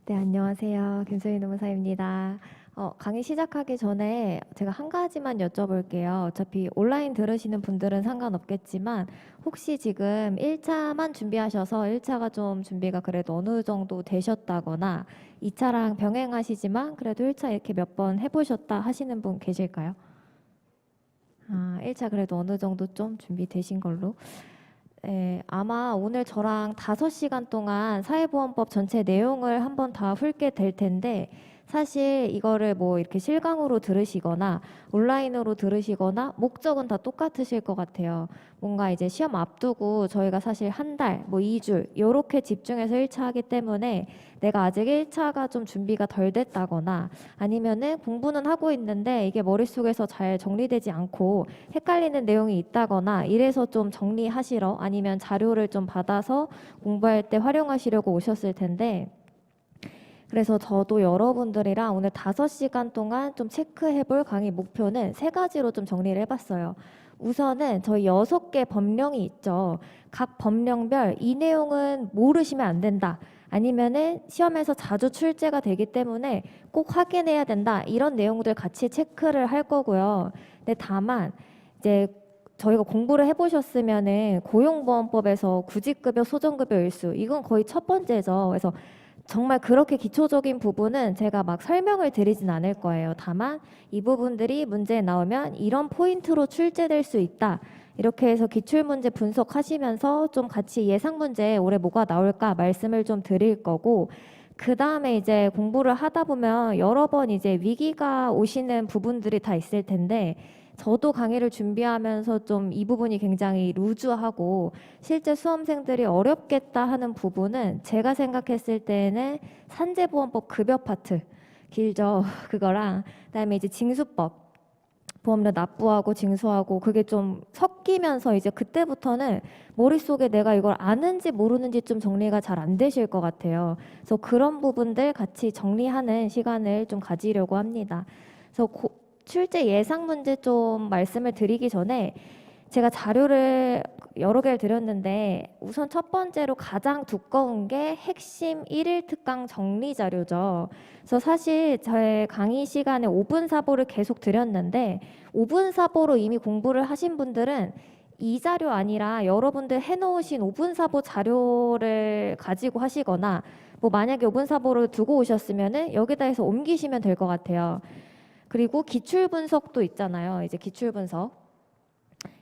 네, 안녕하세요. 김소희 노무사입니다. 강의 시작하기 전에 제가 한 가지만 여쭤볼게요. 어차피 온라인 들으시는 분들은 상관없겠지만 혹시 지금 1차만 준비하셔서 1차가 좀 준비가 그래도 어느 정도 되셨다거나 2차랑 병행하시지만 그래도 1차 이렇게 몇 번 해보셨다 하시는 분 계실까요? 1차 그래도 어느 정도 좀 준비되신 걸로. 네, 아마 오늘 저랑 5시간 동안 사회보험법 전체 내용을 한번 다 훑게 될 텐데 사실 이거를 뭐 이렇게 실강으로 들으시거나 온라인으로 들으시거나 목적은 다 똑같으실 것 같아요. 뭔가 이제 시험 앞두고 저희가 사실 한 달, 뭐 2주 요렇게 집중해서 1차 하기 때문에 내가 아직 1차가 좀 준비가 덜 됐다거나 아니면은 공부는 하고 있는데 이게 머릿속에서 잘 정리되지 않고 헷갈리는 내용이 있다거나 이래서 좀 정리하시러 아니면 자료를 좀 받아서 공부할 때 활용하시려고 오셨을 텐데 그래서 저도 여러분들이랑 오늘 5시간 동안 좀 체크해볼 강의 목표는 세 가지로 좀 정리를 해봤어요. 우선은 저희 6개 법령이 있죠. 각 법령별 이 내용은 모르시면 안 된다. 아니면은 시험에서 자주 출제가 되기 때문에 꼭 확인해야 된다. 이런 내용들 같이 체크를 할 거고요. 근데 다만 이제 저희가 공부를 해보셨으면은 고용보험법에서 구직급여, 소정급여 일수 이건 거의 첫 번째죠. 그래서 정말 그렇게 기초적인 부분은 제가 막 설명을 드리진 않을 거예요. 다만 이 부분들이 문제에 나오면 이런 포인트로 출제될 수 있다. 이렇게 해서 기출문제 분석하시면서 좀 같이 예상 문제에 올해 뭐가 나올까 말씀을 좀 드릴 거고 그 다음에 이제 공부를 하다 보면 여러 번 이제 위기가 오시는 부분들이 다 있을 텐데 저도 강의를 준비하면서 좀 이 부분이 굉장히 루즈하고 실제 수험생들이 어렵겠다 하는 부분은 제가 생각했을 때는 산재보험법 급여 파트 길죠. 그거랑 그다음에 이제 징수법 보험료 납부하고 징수하고 그게 좀 섞이면서 이제 그때부터는 머릿속에 내가 이걸 아는지 모르는지 좀 정리가 잘 안 되실 것 같아요. 그래서 그런 부분들 같이 정리하는 시간을 좀 가지려고 합니다. 그래서 출제 예상 문제 좀 말씀을 드리기 전에 제가 자료를 여러 개를 드렸는데 우선 첫 번째로 가장 두꺼운 게 핵심 1일 특강 정리 자료죠. 그래서 사실 제 강의 시간에 5분 사보를 계속 드렸는데 5분 사보로 이미 공부를 하신 분들은 이 자료 아니라 여러분들 해놓으신 5분 사보 자료를 가지고 하시거나 뭐 만약에 5분 사보를 두고 오셨으면은 여기다 해서 옮기시면 될 것 같아요. 그리고 기출 분석도 있잖아요. 이제 기출 분석.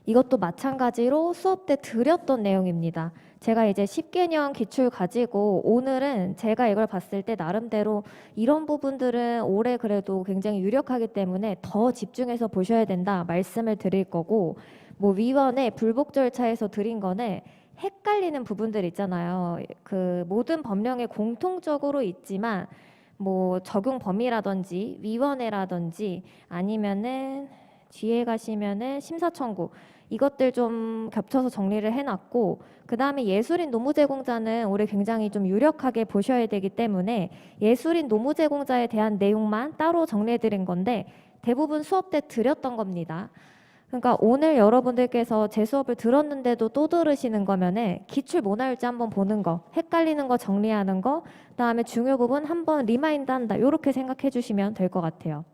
이것도 마찬가지로 수업 때 드렸던 내용입니다. 제가 이제 10개년 기출 가지고 오늘은 제가 이걸 봤을 때 나름대로 이런 부분들은 올해 그래도 굉장히 유력하기 때문에 더 집중해서 보셔야 된다 말씀을 드릴 거고 뭐 위원회 불복 절차에서 드린 거는 헷갈리는 부분들 있잖아요. 그 모든 법령에 공통적으로 있지만 뭐 적용 범위라든지 위원회라든지 아니면은 뒤에 가시면은 심사 청구 이것들 좀 겹쳐서 정리를 해놨고 그 다음에 예술인 노무 제공자는 올해 굉장히 좀 유력하게 보셔야 되기 때문에 예술인 노무 제공자에 대한 내용만 따로 정리해드린 건데 대부분 수업 때 드렸던 겁니다. 그러니까 오늘 여러분들께서 제 수업을 들었는데도 또 들으시는 거면은 기출 뭐 나올지 한번 보는 거, 헷갈리는 거 정리하는 거, 그다음에 중요 부분 한번 리마인드 한다. 이렇게 생각해 주시면 될 것 같아요.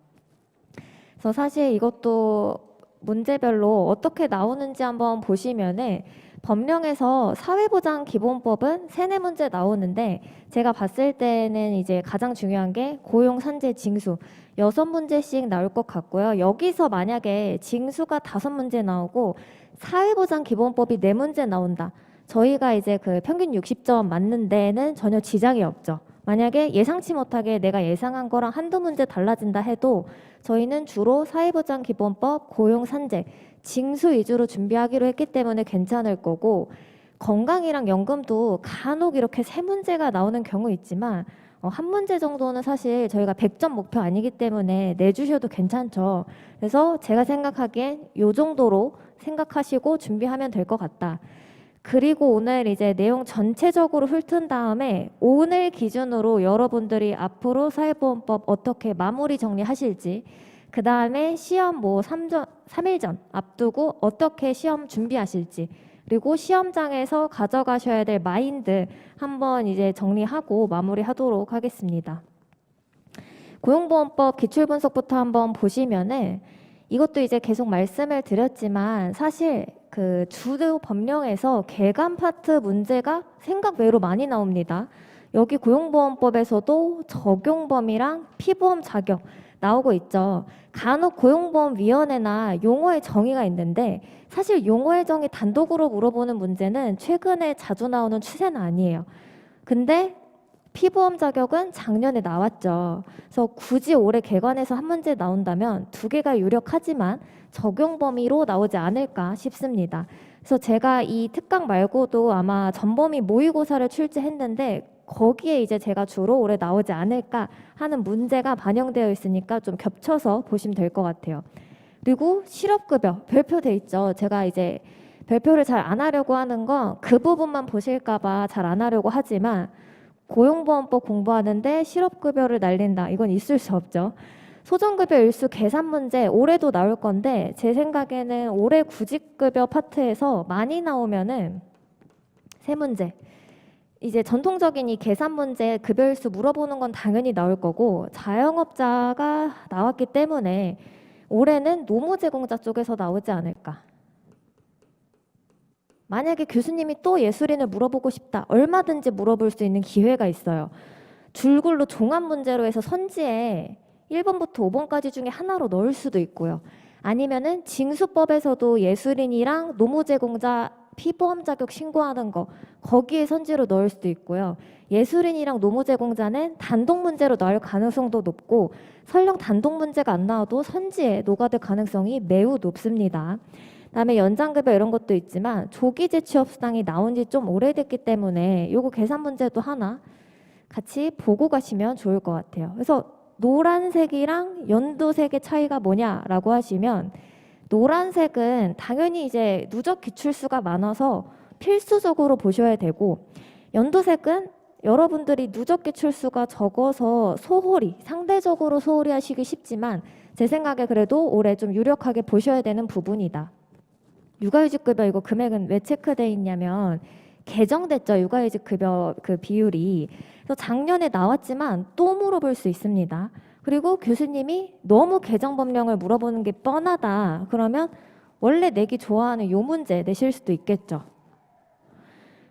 그래서 사실 이것도 문제별로 어떻게 나오는지 한번 보시면은 법령에서 사회보장 기본법은 세네 문제 나오는데 제가 봤을 때는 이제 가장 중요한 게 고용 산재 징수 6문제씩 나올 것 같고요. 여기서 만약에 징수가 5문제 나오고 사회보장 기본법이 4문제 나온다. 저희가 이제 그 평균 60점 맞는 데에는 전혀 지장이 없죠. 만약에 예상치 못하게 내가 예상한 거랑 한두 문제 달라진다 해도 저희는 주로 사회보장기본법, 고용산재, 징수 위주로 준비하기로 했기 때문에 괜찮을 거고 건강이랑 연금도 간혹 이렇게 3문제가 나오는 경우 있지만 한 문제 정도는 사실 저희가 100점 목표 아니기 때문에 내주셔도 괜찮죠. 그래서 제가 생각하기엔 요 정도로 생각하시고 준비하면 될 것 같다. 그리고 오늘 이제 내용 전체적으로 훑은 다음에 오늘 기준으로 여러분들이 앞으로 사회보험법 어떻게 마무리 정리하실지 그 다음에 시험 뭐 3일 전 앞두고 어떻게 시험 준비하실지 그리고 시험장에서 가져가셔야 될 마인드 한번 이제 정리하고 마무리하도록 하겠습니다. 고용보험법 기출분석부터 한번 보시면은 이것도 이제 계속 말씀을 드렸지만 사실 그 주요 법령에서 개간 파트 문제가 생각 외로 많이 나옵니다. 여기 고용보험법에서도 적용 범위랑 피보험 자격 나오고 있죠. 간혹 고용보험위원회나 용어의 정의가 있는데 사실 용어의 정의 단독으로 물어보는 문제는 최근에 자주 나오는 추세는 아니에요. 근데 피보험 자격은 작년에 나왔죠. 그래서 굳이 올해 개관해서 한 문제 나온다면 두 개가 유력하지만 적용 범위로 나오지 않을까 싶습니다. 그래서 제가 이 특강 말고도 아마 전범위 모의고사를 출제했는데 거기에 이제 제가 주로 올해 나오지 않을까 하는 문제가 반영되어 있으니까 좀 겹쳐서 보시면 될 것 같아요. 그리고 실업급여 별표돼 있죠. 제가 이제 별표를 잘 안 하려고 하는 건 그 부분만 보실까 봐 잘 안 하려고 하지만 고용보험법 공부하는데 실업급여를 날린다. 이건 있을 수 없죠. 소정급여 일수 계산 문제 올해도 나올 건데 제 생각에는 올해 구직급여 파트에서 많이 나오면은 세 문제. 이제 전통적인 이 계산 문제 급여일수 물어보는 건 당연히 나올 거고 자영업자가 나왔기 때문에 올해는 노무제공자 쪽에서 나오지 않을까. 만약에 교수님이 또 예술인을 물어보고 싶다. 얼마든지 물어볼 수 있는 기회가 있어요. 줄글로 종합 문제로 해서 선지에 1번부터 5번까지 중에 하나로 넣을 수도 있고요. 아니면은 징수법에서도 예술인이랑 노무제공자 피보험 자격 신고하는 거 거기에 선지로 넣을 수도 있고요. 예술인이랑 노무제공자는 단독 문제로 나올 가능성도 높고 설령 단독 문제가 안 나와도 선지에 녹아들 가능성이 매우 높습니다. 그다음에 연장급여 이런 것도 있지만 조기 재취업 수당이 나온 지 좀 오래됐기 때문에 요거 계산 문제도 하나 같이 보고 가시면 좋을 것 같아요. 그래서 노란색이랑 연두색의 차이가 뭐냐라고 하시면 노란색은 당연히 이제 누적 기출수가 많아서 필수적으로 보셔야 되고 연두색은 여러분들이 누적 기출수가 적어서 소홀히 상대적으로 소홀히 하시기 쉽지만 제 생각에 그래도 올해 좀 유력하게 보셔야 되는 부분이다. 육아휴직급여 이거 금액은 왜 체크돼 있냐면 개정됐죠. 육아휴직급여 그 비율이. 그래서 작년에 나왔지만 또 물어볼 수 있습니다. 그리고 교수님이 너무 개정 법령을 물어보는 게 뻔하다. 그러면 원래 내기 좋아하는 요 문제 내실 수도 있겠죠.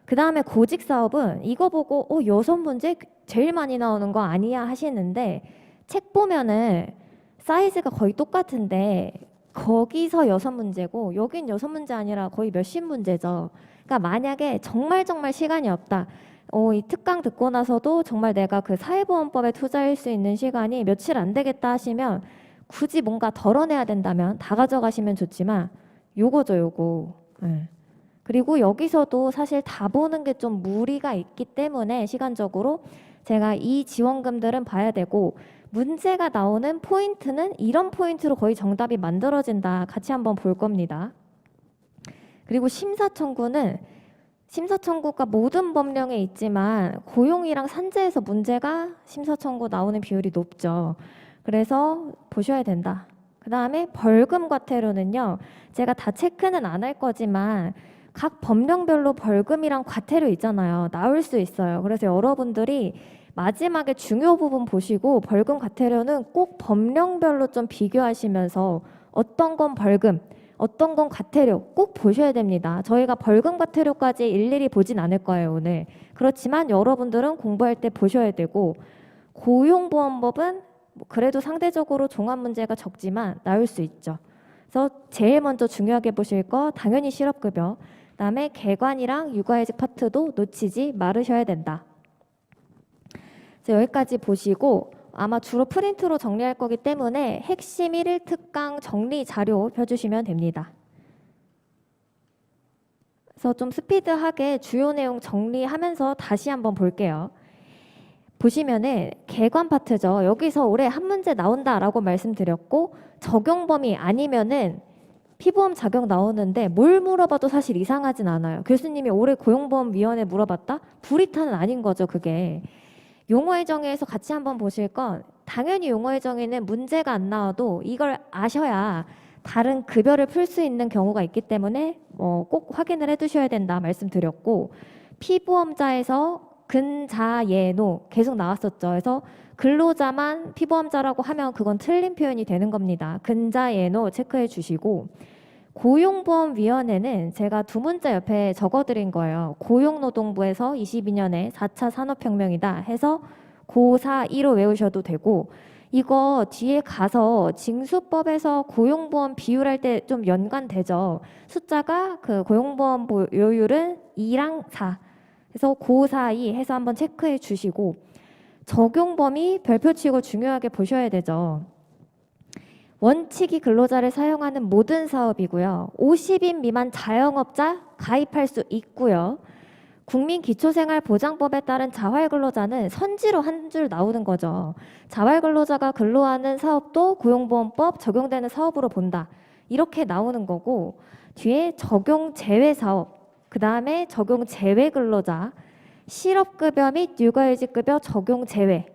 그 다음에 고직사업은 이거 보고 6문제 제일 많이 나오는 거 아니야 하시는데 책 보면은 사이즈가 거의 똑같은데 거기서 6문제고 여긴 6문제 아니라 거의 몇십 문제죠. 그러니까 만약에 정말 시간이 없다. 이 특강 듣고 나서도 정말 내가 그 사회보험법에 투자할 수 있는 시간이 며칠 안 되겠다 하시면 굳이 뭔가 덜어내야 된다면 다 가져가시면 좋지만 요거죠, 요거. 네. 그리고 여기서도 사실 다 보는 게 좀 무리가 있기 때문에 시간적으로 제가 이 지원금들은 봐야 되고 문제가 나오는 포인트는 이런 포인트로 거의 정답이 만들어진다. 같이 한번 볼 겁니다. 그리고 심사청구는 심사청구가 모든 법령에 있지만 고용이랑 산재에서 문제가 심사청구 나오는 비율이 높죠. 그래서 보셔야 된다. 그 다음에 벌금 과태료는요. 제가 다 체크는 안 할 거지만 각 법령별로 벌금이랑 과태료 있잖아요. 나올 수 있어요. 그래서 여러분들이 마지막에 중요 부분 보시고 벌금 과태료는 꼭 법령별로 좀 비교하시면서 어떤 건 벌금, 어떤 건 과태료 꼭 보셔야 됩니다. 저희가 벌금 과태료까지 일일이 보진 않을 거예요, 오늘. 그렇지만 여러분들은 공부할 때 보셔야 되고 고용보험법은 그래도 상대적으로 종합 문제가 적지만 나올 수 있죠. 그래서 제일 먼저 중요하게 보실 거 당연히 실업급여, 그다음에 개관이랑 육아휴직 파트도 놓치지 말으셔야 된다. 여기까지 보시고 아마 주로 프린트로 정리할 거기 때문에 핵심 1일 특강 정리 자료 펴주시면 됩니다. 그래서 좀 스피드하게 주요 내용 정리하면서 다시 한번 볼게요. 보시면은 개관 파트죠. 여기서 올해 한 문제 나온다라고 말씀드렸고 적용 범위 아니면은 피보험 자격 나오는데 뭘 물어봐도 사실 이상하진 않아요. 교수님이 올해 고용보험위원회 물어봤다? 불이탄은 아닌 거죠, 그게. 용어의 정의에서 같이 한번 보실 건 당연히 용어의 정의는 문제가 안 나와도 이걸 아셔야 다른 급여를 풀 수 있는 경우가 있기 때문에 꼭 확인을 해두셔야 된다 말씀드렸고, 피보험자에서 근자예노 계속 나왔었죠. 그래서 근로자만 피보험자라고 하면 그건 틀린 표현이 되는 겁니다. 근자예노 체크해 주시고, 고용보험위원회는 제가 두 문자 옆에 적어드린 거예요. 고용노동부에서 22년에 4차 산업혁명이다 해서 고4-1로 외우셔도 되고, 이거 뒤에 가서 징수법에서 고용보험 비율할 때 좀 연관되죠. 숫자가 그 고용보험 보유율은 2랑 4. 그래서 고4-2 해서 한번 체크해 주시고, 적용 범위 별표치고 중요하게 보셔야 되죠. 원칙이 근로자를 사용하는 모든 사업이고요. 50인 미만 자영업자 가입할 수 있고요. 국민기초생활보장법에 따른 자활근로자는 선지로 한 줄 나오는 거죠. 자활근로자가 근로하는 사업도 고용보험법 적용되는 사업으로 본다. 이렇게 나오는 거고, 뒤에 적용 제외 사업, 그 다음에 적용 제외 근로자, 실업급여 및 육아휴직급여 적용 제외.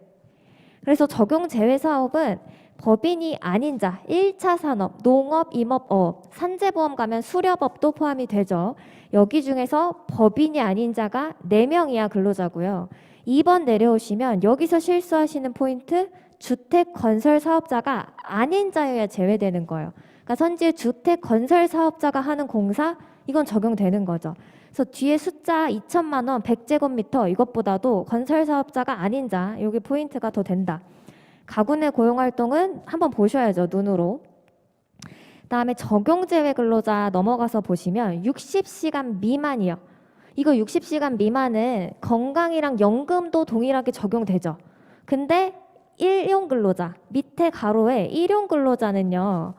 그래서 적용 제외 사업은 법인이 아닌 자, 1차 산업, 농업, 임업업, 산재보험 가면 수렵업도 포함이 되죠. 여기 중에서 법인이 아닌 자가 4명 이하 근로자고요. 2번 내려오시면 여기서 실수하시는 포인트, 주택 건설 사업자가 아닌 자여야 제외되는 거예요. 그러니까 선지의 주택 건설 사업자가 하는 공사, 이건 적용되는 거죠. 그래서 뒤에 숫자 2천만 원, 100제곱미터 이것보다도 건설 사업자가 아닌 자, 여기 포인트가 더 된다. 가구 내 고용활동은 한번 보셔야죠, 눈으로. 그다음에 적용제외 근로자 넘어가서 보시면 60시간 미만이요. 이거 60시간 미만은 건강이랑 연금도 동일하게 적용되죠. 근데 일용 근로자, 밑에 가로에 일용 근로자는요.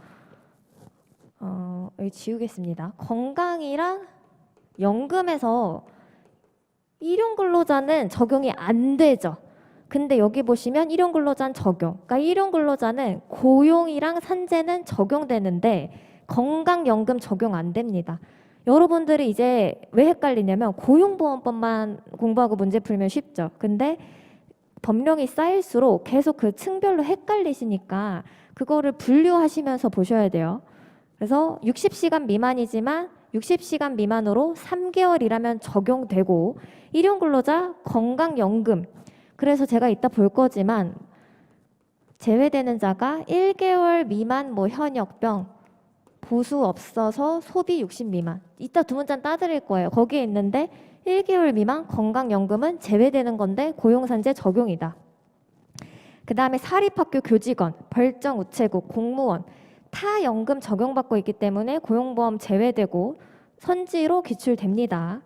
여기 지우겠습니다. 건강이랑 연금에서 일용 근로자는 적용이 안 되죠. 근데 여기 보시면 일용 근로자는 적용. 그러니까 일용 근로자는 고용이랑 산재는 적용되는데 건강연금 적용 안 됩니다. 여러분들이 이제 왜 헷갈리냐면 고용보험법만 공부하고 문제 풀면 쉽죠. 근데 법령이 쌓일수록 계속 그 층별로 헷갈리시니까 그거를 분류하시면서 보셔야 돼요. 그래서 60시간 미만이지만 60시간 미만으로 3개월이라면 적용되고, 일용 근로자 건강연금, 그래서 제가 이따 볼 거지만 제외되는 자가 1개월 미만 뭐 현역병, 보수 없어서 소비 60 미만. 이따 두 문자 따드릴 거예요. 거기에 있는데 1개월 미만 건강연금은 제외되는 건데 고용산재 적용이다. 그 다음에 사립학교 교직원, 벌정우체국, 공무원 타 연금 적용받고 있기 때문에 고용보험 제외되고 선지로 기출됩니다.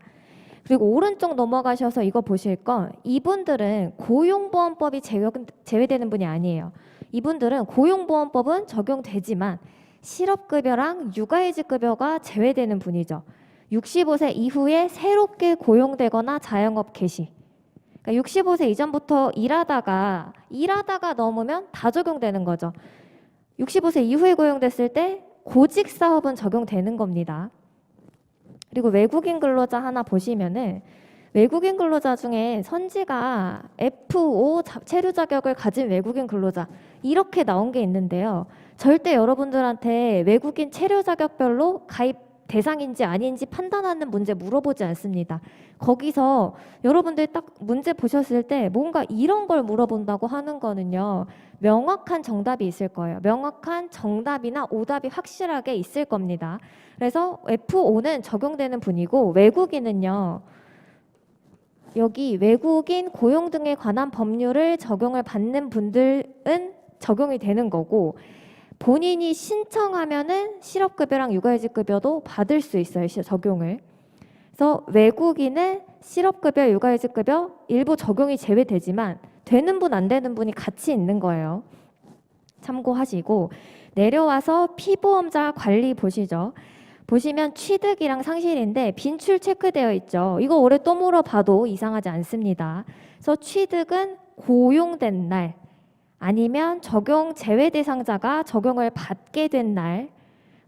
그리고 오른쪽 넘어가셔서 이거 보실 건 이분들은 고용보험법이 제외되는 분이 아니에요. 이분들은 고용보험법은 적용되지만 실업급여랑 육아휴직급여가 제외되는 분이죠. 65세 이후에 새롭게 고용되거나 자영업 개시. 그러니까 65세 이전부터 일하다가 넘으면 다 적용되는 거죠. 65세 이후에 고용됐을 때 고직 사업은 적용되는 겁니다. 그리고 외국인 근로자 하나 보시면은 외국인 근로자 중에 선지가 F5 체류 자격을 가진 외국인 근로자 이렇게 나온 게 있는데요. 절대 여러분들한테 외국인 체류 자격별로 가입 대상인지 아닌지 판단하는 문제 물어보지 않습니다. 거기서 여러분들 딱 문제 보셨을 때 뭔가 이런 걸 물어본다고 하는 거는요. 명확한 정답이 있을 거예요. 명확한 정답이나 오답이 확실하게 있을 겁니다. 그래서 F5는 적용되는 분이고 외국인은요. 여기 외국인 고용 등에 관한 법률을 적용을 받는 분들은 적용이 되는 거고, 본인이 신청하면은 실업급여랑 육아휴직급여도 받을 수 있어요. 적용을. 그래서 외국인은 실업급여, 육아휴직급여 일부 적용이 제외되지만 되는 분, 안 되는 분이 같이 있는 거예요. 참고하시고 내려와서 피보험자 관리 보시죠. 보시면 취득이랑 상실인데 빈출 체크되어 있죠. 이거 올해 또 물어봐도 이상하지 않습니다. 그래서 취득은 고용된 날, 아니면 적용 제외 대상자가 적용을 받게 된 날,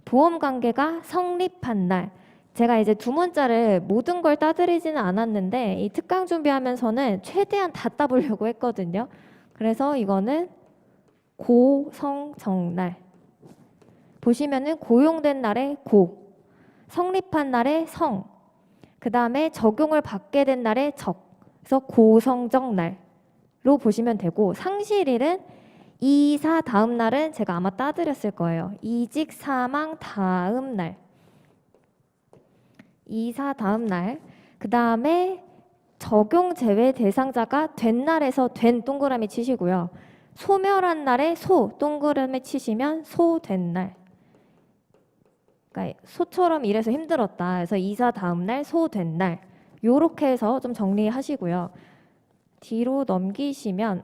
보험관계가 성립한 날. 제가 이제 두 문자를 모든 걸 따드리지는 않았는데 이 특강 준비하면서는 최대한 다 따보려고 했거든요. 그래서 이거는 고성정날. 보시면은 고용된 날에 고, 성립한 날에 성, 그 다음에 적용을 받게 된 날에 적, 그래서 고성적 날로 보시면 되고, 상실일은 이사 다음 날은 제가 아마 따드렸을 거예요. 이직 사망 다음 날, 이사 다음 날. 그 다음에 적용 제외 대상자가 된 날에서 된 동그라미 치시고요. 소멸한 날에 소 동그라미 치시면 소된 날. 그러니까 소처럼 일해서 힘들었다. 그래서 이사 다음 날 소된 날. 요렇게 해서 좀 정리하시고요. 뒤로 넘기시면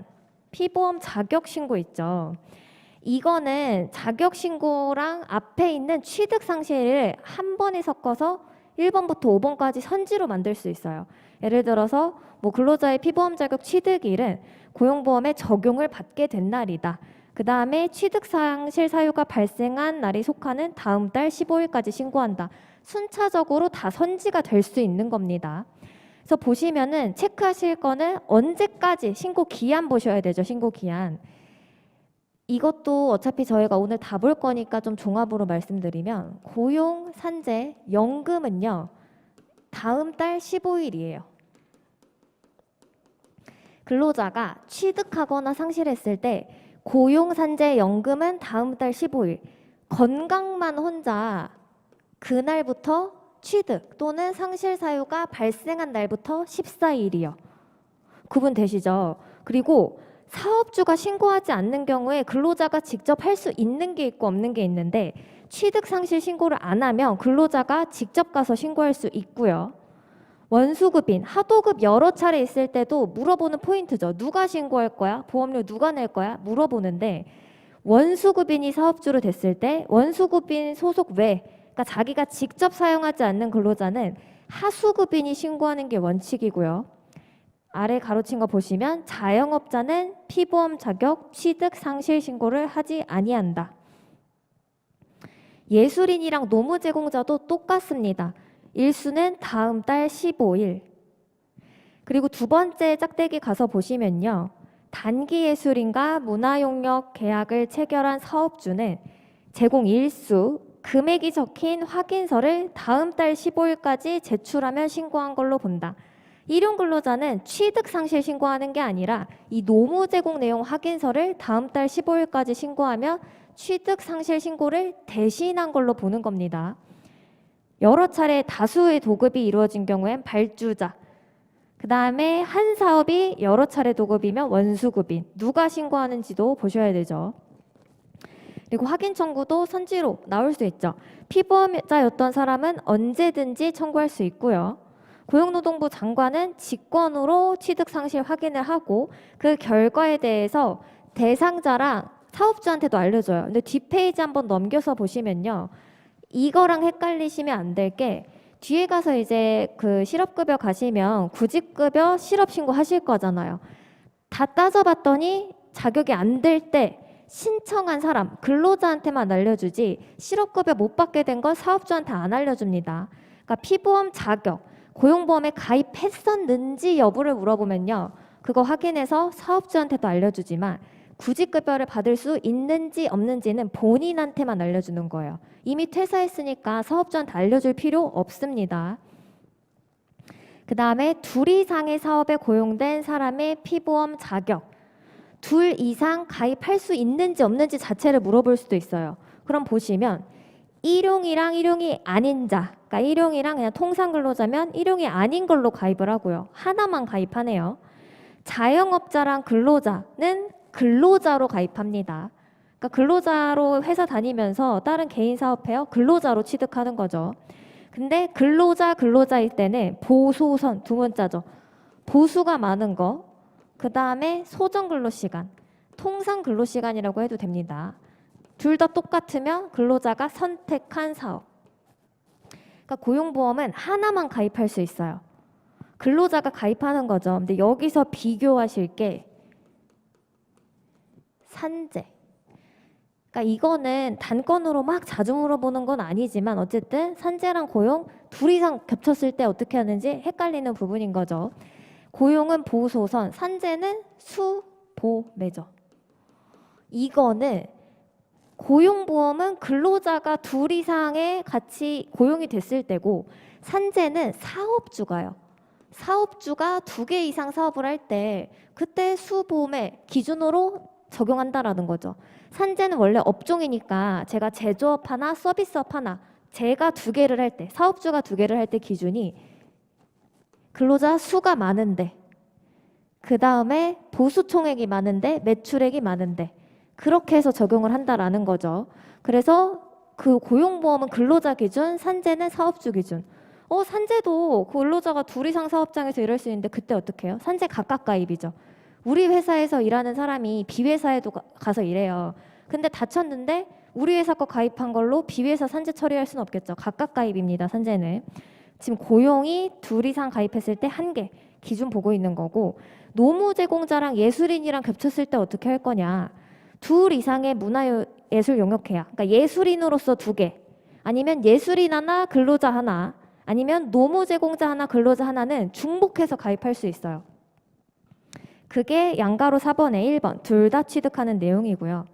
피보험 자격 신고 있죠. 이거는 자격 신고랑 앞에 있는 취득 상실을 한 번에 섞어서 1번부터 5번까지 선지로 만들 수 있어요. 예를 들어서 뭐 근로자의 피보험 자격 취득일은 고용보험에 적용을 받게 된 날이다. 그 다음에 취득 상실 사유가 발생한 날이 속하는 다음 달 15일까지 신고한다. 순차적으로 다 선지가 될 수 있는 겁니다. 그래서 보시면은 체크하실 거는 언제까지 신고 기한 보셔야 되죠. 신고 기한. 이것도 어차피 저희가 오늘 다 볼 거니까 좀 종합으로 말씀드리면 고용, 산재, 연금은요. 다음 달 15일이에요. 근로자가 취득하거나 상실했을 때 고용, 산재, 연금은 다음 달 15일. 건강만 혼자 그날부터 취득 또는 상실 사유가 발생한 날부터 14일이요. 구분되시죠? 그리고 사업주가 신고하지 않는 경우에 근로자가 직접 할 수 있는 게 있고 없는 게 있는데 취득 상실 신고를 안 하면 근로자가 직접 가서 신고할 수 있고요. 원수급인, 하도급 여러 차례 있을 때도 물어보는 포인트죠. 누가 신고할 거야? 보험료 누가 낼 거야? 물어보는데 원수급인이 사업주로 됐을 때 원수급인 소속 외, 그러니까 자기가 직접 사용하지 않는 근로자는 하수급인이 신고하는 게 원칙이고요. 아래 가로친 거 보시면 자영업자는 피보험 자격 취득 상실 신고를 하지 아니한다. 예술인이랑 노무 제공자도 똑같습니다. 일수는 다음 달 15일. 그리고 두 번째 짝대기 가서 보시면요. 단기 예술인과 문화용역 계약을 체결한 사업주는 제공 일수, 금액이 적힌 확인서를 다음 달 15일까지 제출하면 신고한 걸로 본다. 일용 근로자는 취득 상실 신고하는 게 아니라 이 노무 제공 내용 확인서를 다음 달 15일까지 신고하면 취득 상실 신고를 대신한 걸로 보는 겁니다. 여러 차례 다수의 도급이 이루어진 경우엔 발주자, 그 다음에 한 사업이 여러 차례 도급이면 원수급인, 누가 신고하는지도 보셔야 되죠. 그리고 확인 청구도 선지로 나올 수 있죠. 피보험자였던 사람은 언제든지 청구할 수 있고요. 고용노동부 장관은 직권으로 취득 상실 확인을 하고 그 결과에 대해서 대상자랑 사업주한테도 알려줘요. 근데 뒷페이지 한번 넘겨서 보시면요. 이거랑 헷갈리시면 안 될 게 뒤에 가서 이제 그 실업급여 가시면 구직급여 실업신고 하실 거잖아요. 다 따져봤더니 자격이 안 될 때 신청한 사람, 근로자한테만 알려주지 실업급여 못 받게 된 건 사업주한테 안 알려줍니다. 그러니까 피보험 자격, 고용보험에 가입했었는지 여부를 물어보면요. 그거 확인해서 사업주한테도 알려주지만 구직급여를 받을 수 있는지 없는지는 본인한테만 알려주는 거예요. 이미 퇴사했으니까 사업주한테 알려줄 필요 없습니다. 그 다음에 둘 이상의 사업에 고용된 사람의 피보험 자격, 둘 이상 가입할 수 있는지 없는지 자체를 물어볼 수도 있어요. 그럼 보시면 일용이랑 일용이 아닌 자, 그러니까 일용이랑 그냥 통상 근로자면 일용이 아닌 걸로 가입을 하고요. 하나만 가입하네요. 자영업자랑 근로자는 근로자로 가입합니다. 그러니까 근로자로 회사 다니면서 다른 개인 사업해요. 근로자로 취득하는 거죠. 근데 근로자일 때는 보소선 두 문자죠. 보수가 많은 거, 그 다음에 소정 근로시간, 통상 근로시간이라고 해도 됩니다. 둘 다 똑같으면 근로자가 선택한 사업. 그러니까 고용보험은 하나만 가입할 수 있어요. 근로자가 가입하는 거죠. 근데 여기서 비교하실 게 산재. 그러니까 이거는 단건으로 막 자주 물어보는 건 아니지만 어쨌든 산재랑 고용 둘 이상 겹쳤을 때 어떻게 하는지 헷갈리는 부분인 거죠. 고용은 보소선, 산재는 수보매죠. 이거는 고용보험은 근로자가 둘 이상의 같이 고용이 됐을 때고, 산재는 사업주가요. 사업주가 2개 이상 사업을 할 때 그때 수보험의 기준으로 적용한다라는 거죠. 산재는 원래 업종이니까 제가 제조업 하나, 서비스업 하나, 제가 2개를 할 때, 사업주가 2개를 할 때 기준이 근로자 수가 많은데, 그 다음에 보수 총액이 많은데, 매출액이 많은데, 그렇게 해서 적용을 한다라는 거죠. 그래서 그 고용보험은 근로자 기준, 산재는 사업주 기준. 산재도 근로자가 2 이상 사업장에서 일할 수 있는데 그때 어떻게 해요? 산재 각각 가입이죠. 우리 회사에서 일하는 사람이 비회사에도 가서 일해요. 근데 다쳤는데 우리 회사 거 가입한 걸로 비회사 산재 처리할 수는 없겠죠. 각각 가입입니다, 산재는. 지금 고용이 2 이상 가입했을 때 1개 기준 보고 있는 거고, 노무 제공자랑 예술인이랑 겹쳤을 때 어떻게 할 거냐. 2 이상의 문화예술 용역회야. 그러니까 예술인으로서 2개, 아니면 예술인 하나, 근로자 하나, 아니면 노무 제공자 하나, 근로자 하나는 중복해서 가입할 수 있어요. 그게 양가로 4번에 1번 둘 다 취득하는 내용이고요.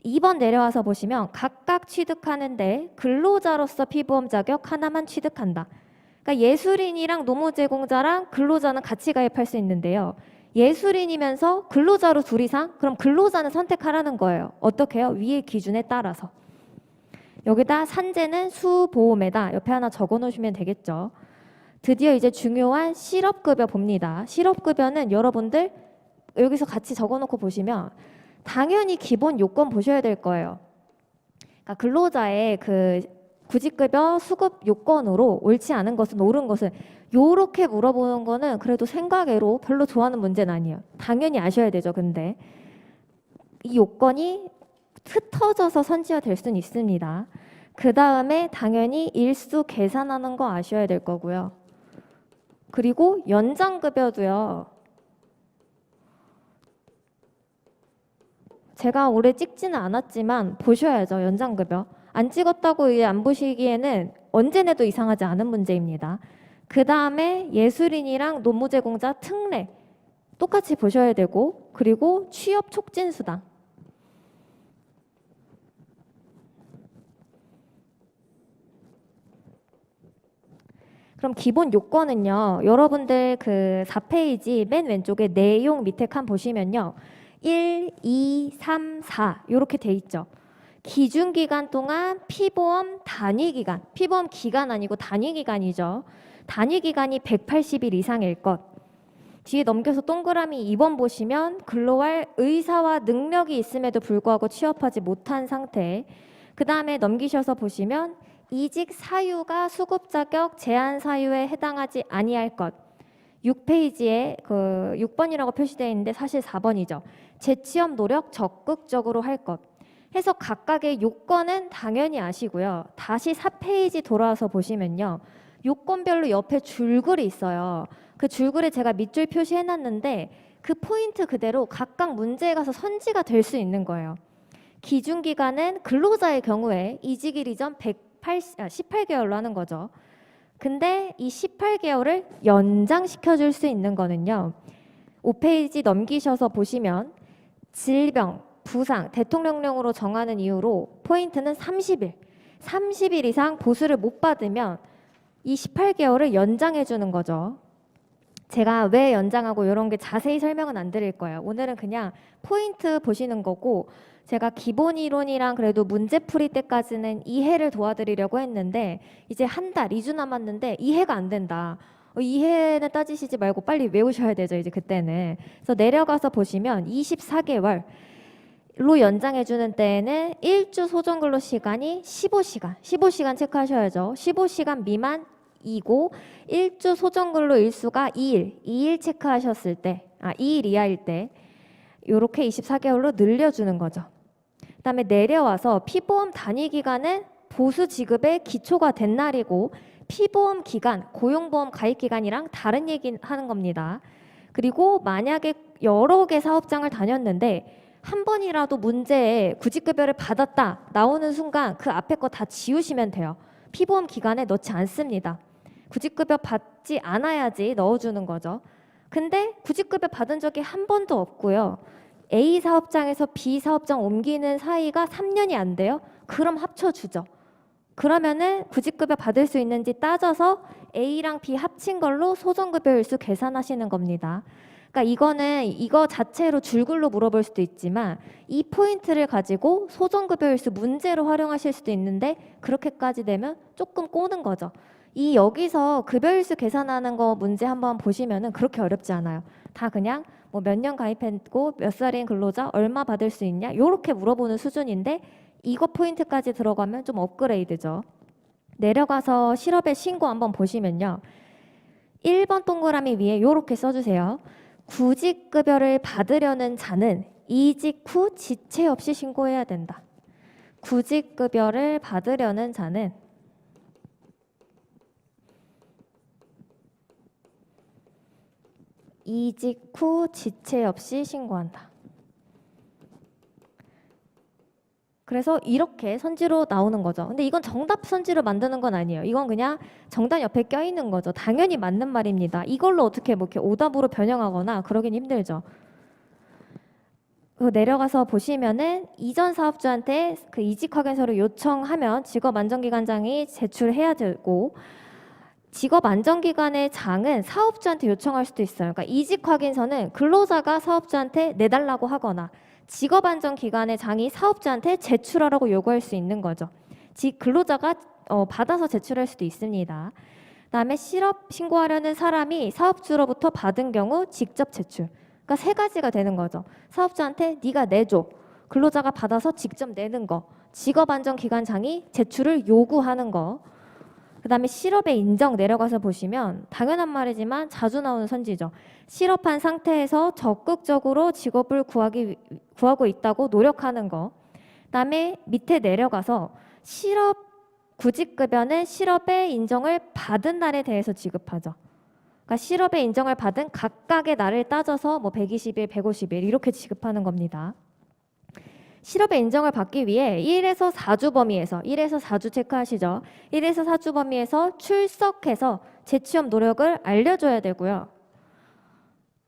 2번 내려와서 보시면 각각 취득하는데 근로자로서 피보험 자격 하나만 취득한다. 그러니까 예술인이랑 노무 제공자랑 근로자는 같이 가입할 수 있는데요. 예술인이면서 근로자로 2 이상? 그럼 근로자는 선택하라는 거예요. 어떻게 해요? 위의 기준에 따라서. 여기다 산재는 수보험에다 옆에 하나 적어 놓으시면 되겠죠. 드디어 이제 중요한 실업급여 봅니다. 실업급여는 여러분들 여기서 같이 적어 놓고 보시면 당연히 기본 요건 보셔야 될 거예요. 그러니까 근로자의 그 구직급여 수급 요건으로 옳지 않은 것은, 옳은 것은, 요렇게 물어보는 거는 그래도 생각외로 별로 좋아하는 문제는 아니에요. 당연히 아셔야 되죠. 근데 이 요건이 흩어져서 선지화 될 수는 있습니다. 그 다음에 당연히 일수 계산하는 거 아셔야 될 거고요. 그리고 연장급여도요. 제가 올해 찍지는 않았지만 보셔야죠. 연장급여. 안 찍었다고 이제 안 보시기에는 언제 내도 이상하지 않은 문제입니다. 그 다음에 예술인이랑 노무제공자 특례 똑같이 보셔야 되고, 그리고 취업 촉진수당. 그럼 기본 요건은요. 여러분들 그 4페이지 맨 왼쪽에 내용 밑에 칸 보시면요. 1, 2, 3, 4 이렇게 돼 있죠. 기준기간 동안 피보험 단위기간, 피보험 기간 아니고 단위기간이죠. 단위기간이 180일 이상일 것. 뒤에 넘겨서 동그라미 2번 보시면 근로할 의사와 능력이 있음에도 불구하고 취업하지 못한 상태. 그 다음에 넘기셔서 보시면 이직 사유가 수급 자격 제한 사유에 해당하지 아니할 것. 6페이지에 그 6번이라고 표시되어 있는데 사실 4번이죠. 재취업 노력 적극적으로 할 것. 해서 각각의 요건은 당연히 아시고요. 다시 4페이지 돌아와서 보시면요. 요건별로 옆에 줄글이 있어요. 그 줄글에 제가 밑줄 표시해놨는데 그 포인트 그대로 각각 문제에 가서 선지가 될 수 있는 거예요. 기준기간은 근로자의 경우에 이직일 이전 18개월로 하는 거죠. 근데 이 18개월을 연장시켜 줄 수 있는 거는요. 5페이지 넘기셔서 보시면 질병, 부상, 대통령령으로 정하는 이유로 포인트는 30일. 30일 이상 보수를 못 받으면 이 18개월을 연장해 주는 거죠. 제가 왜 연장하고 이런 게 자세히 설명은 안 드릴 거예요. 오늘은 그냥 포인트 보시는 거고, 제가 기본 이론이랑 그래도 문제풀이 때까지는 이해를 도와드리려고 했는데 이제 한 달, 2주 남았는데 이해가 안 된다. 이해는 따지시지 말고 빨리 외우셔야 되죠. 이제 그때는. 그래서 내려가서 보시면 24개월로 연장해주는 때에는 1주 소정근로 시간이 15시간. 15시간 체크하셔야죠. 15시간 미만이고 1주 소정근로 일수가 2일. 2일 체크하셨을 때, 2일 이하일 때 이렇게 24개월로 늘려주는 거죠. 그다음에 내려와서 피보험 단위 기간은 보수 지급의 기초가 된 날이고 피보험 기간, 고용보험 가입 기간이랑 다른 얘기 하는 겁니다. 그리고 만약에 여러 개 사업장을 다녔는데 한 번이라도 문제에 구직급여를 받았다 나오는 순간 그 앞에 거 다 지우시면 돼요. 피보험 기간에 넣지 않습니다. 구직급여 받지 않아야지 넣어주는 거죠. 근데 구직급여 받은 적이 한 번도 없고요. A 사업장에서 B 사업장 옮기는 사이가 3년이 안 돼요? 그럼 합쳐주죠. 그러면은 구직급여 받을 수 있는지 따져서 A랑 B 합친 걸로 소정급여 일수 계산하시는 겁니다. 그러니까 이거는 이거 자체로 줄글로 물어볼 수도 있지만 이 포인트를 가지고 소정급여 일수 문제로 활용하실 수도 있는데 그렇게까지 되면 조금 꼬는 거죠. 이 여기서 급여일수 계산하는 거 문제 한번 보시면은 그렇게 어렵지 않아요. 다 그냥 뭐 몇 년 가입했고 몇 살인 근로자 얼마 받을 수 있냐 요렇게 물어보는 수준인데 이거 포인트까지 들어가면 좀 업그레이드죠. 내려가서 실업의 신고 한번 보시면요. 1번 동그라미 위에 요렇게 써주세요. 구직급여를 받으려는 자는 이직 후 지체 없이 신고해야 된다. 구직급여를 받으려는 자는 이직 후 지체 없이 신고한다. 그래서 이렇게 선지로 나오는 거죠. 근데 이건 정답 선지로 만드는 건 아니에요. 이건 그냥 정답 옆에 껴있는 거죠. 당연히 맞는 말입니다. 이걸로 어떻게 뭐 이렇게 오답으로 변형하거나 그러긴 힘들죠. 내려가서 보시면은 이전 사업주한테 그 이직 확인서를 요청하면 직업 안정기관장이 제출해야 되고 직업 안정기관의 장은 사업주한테 요청할 수도 있어요. 그러니까 이직 확인서는 근로자가 사업주한테 내달라고 하거나 직업 안정기관의 장이 사업주한테 제출하라고 요구할 수 있는 거죠. 근로자가 받아서 제출할 수도 있습니다. 그다음에 실업 신고하려는 사람이 사업주로부터 받은 경우 직접 제출. 그러니까 세 가지가 되는 거죠. 사업주한테 네가 내줘. 근로자가 받아서 직접 내는 거. 직업안정기관장이 제출을 요구하는 거. 그다음에 실업의 인정 내려가서 보시면 당연한 말이지만 자주 나오는 선지죠. 실업한 상태에서 적극적으로 직업을 구하고 있다고 노력하는 거. 그다음에 밑에 내려가서 실업 구직급여는 실업의 인정을 받은 날에 대해서 지급하죠. 그러니까 실업의 인정을 받은 각각의 날을 따져서 뭐 120일, 150일 이렇게 지급하는 겁니다. 실업의 인정을 받기 위해 1에서 4주 범위에서 1에서 4주 체크하시죠. 1에서 4주 범위에서 출석해서 재취업 노력을 알려줘야 되고요.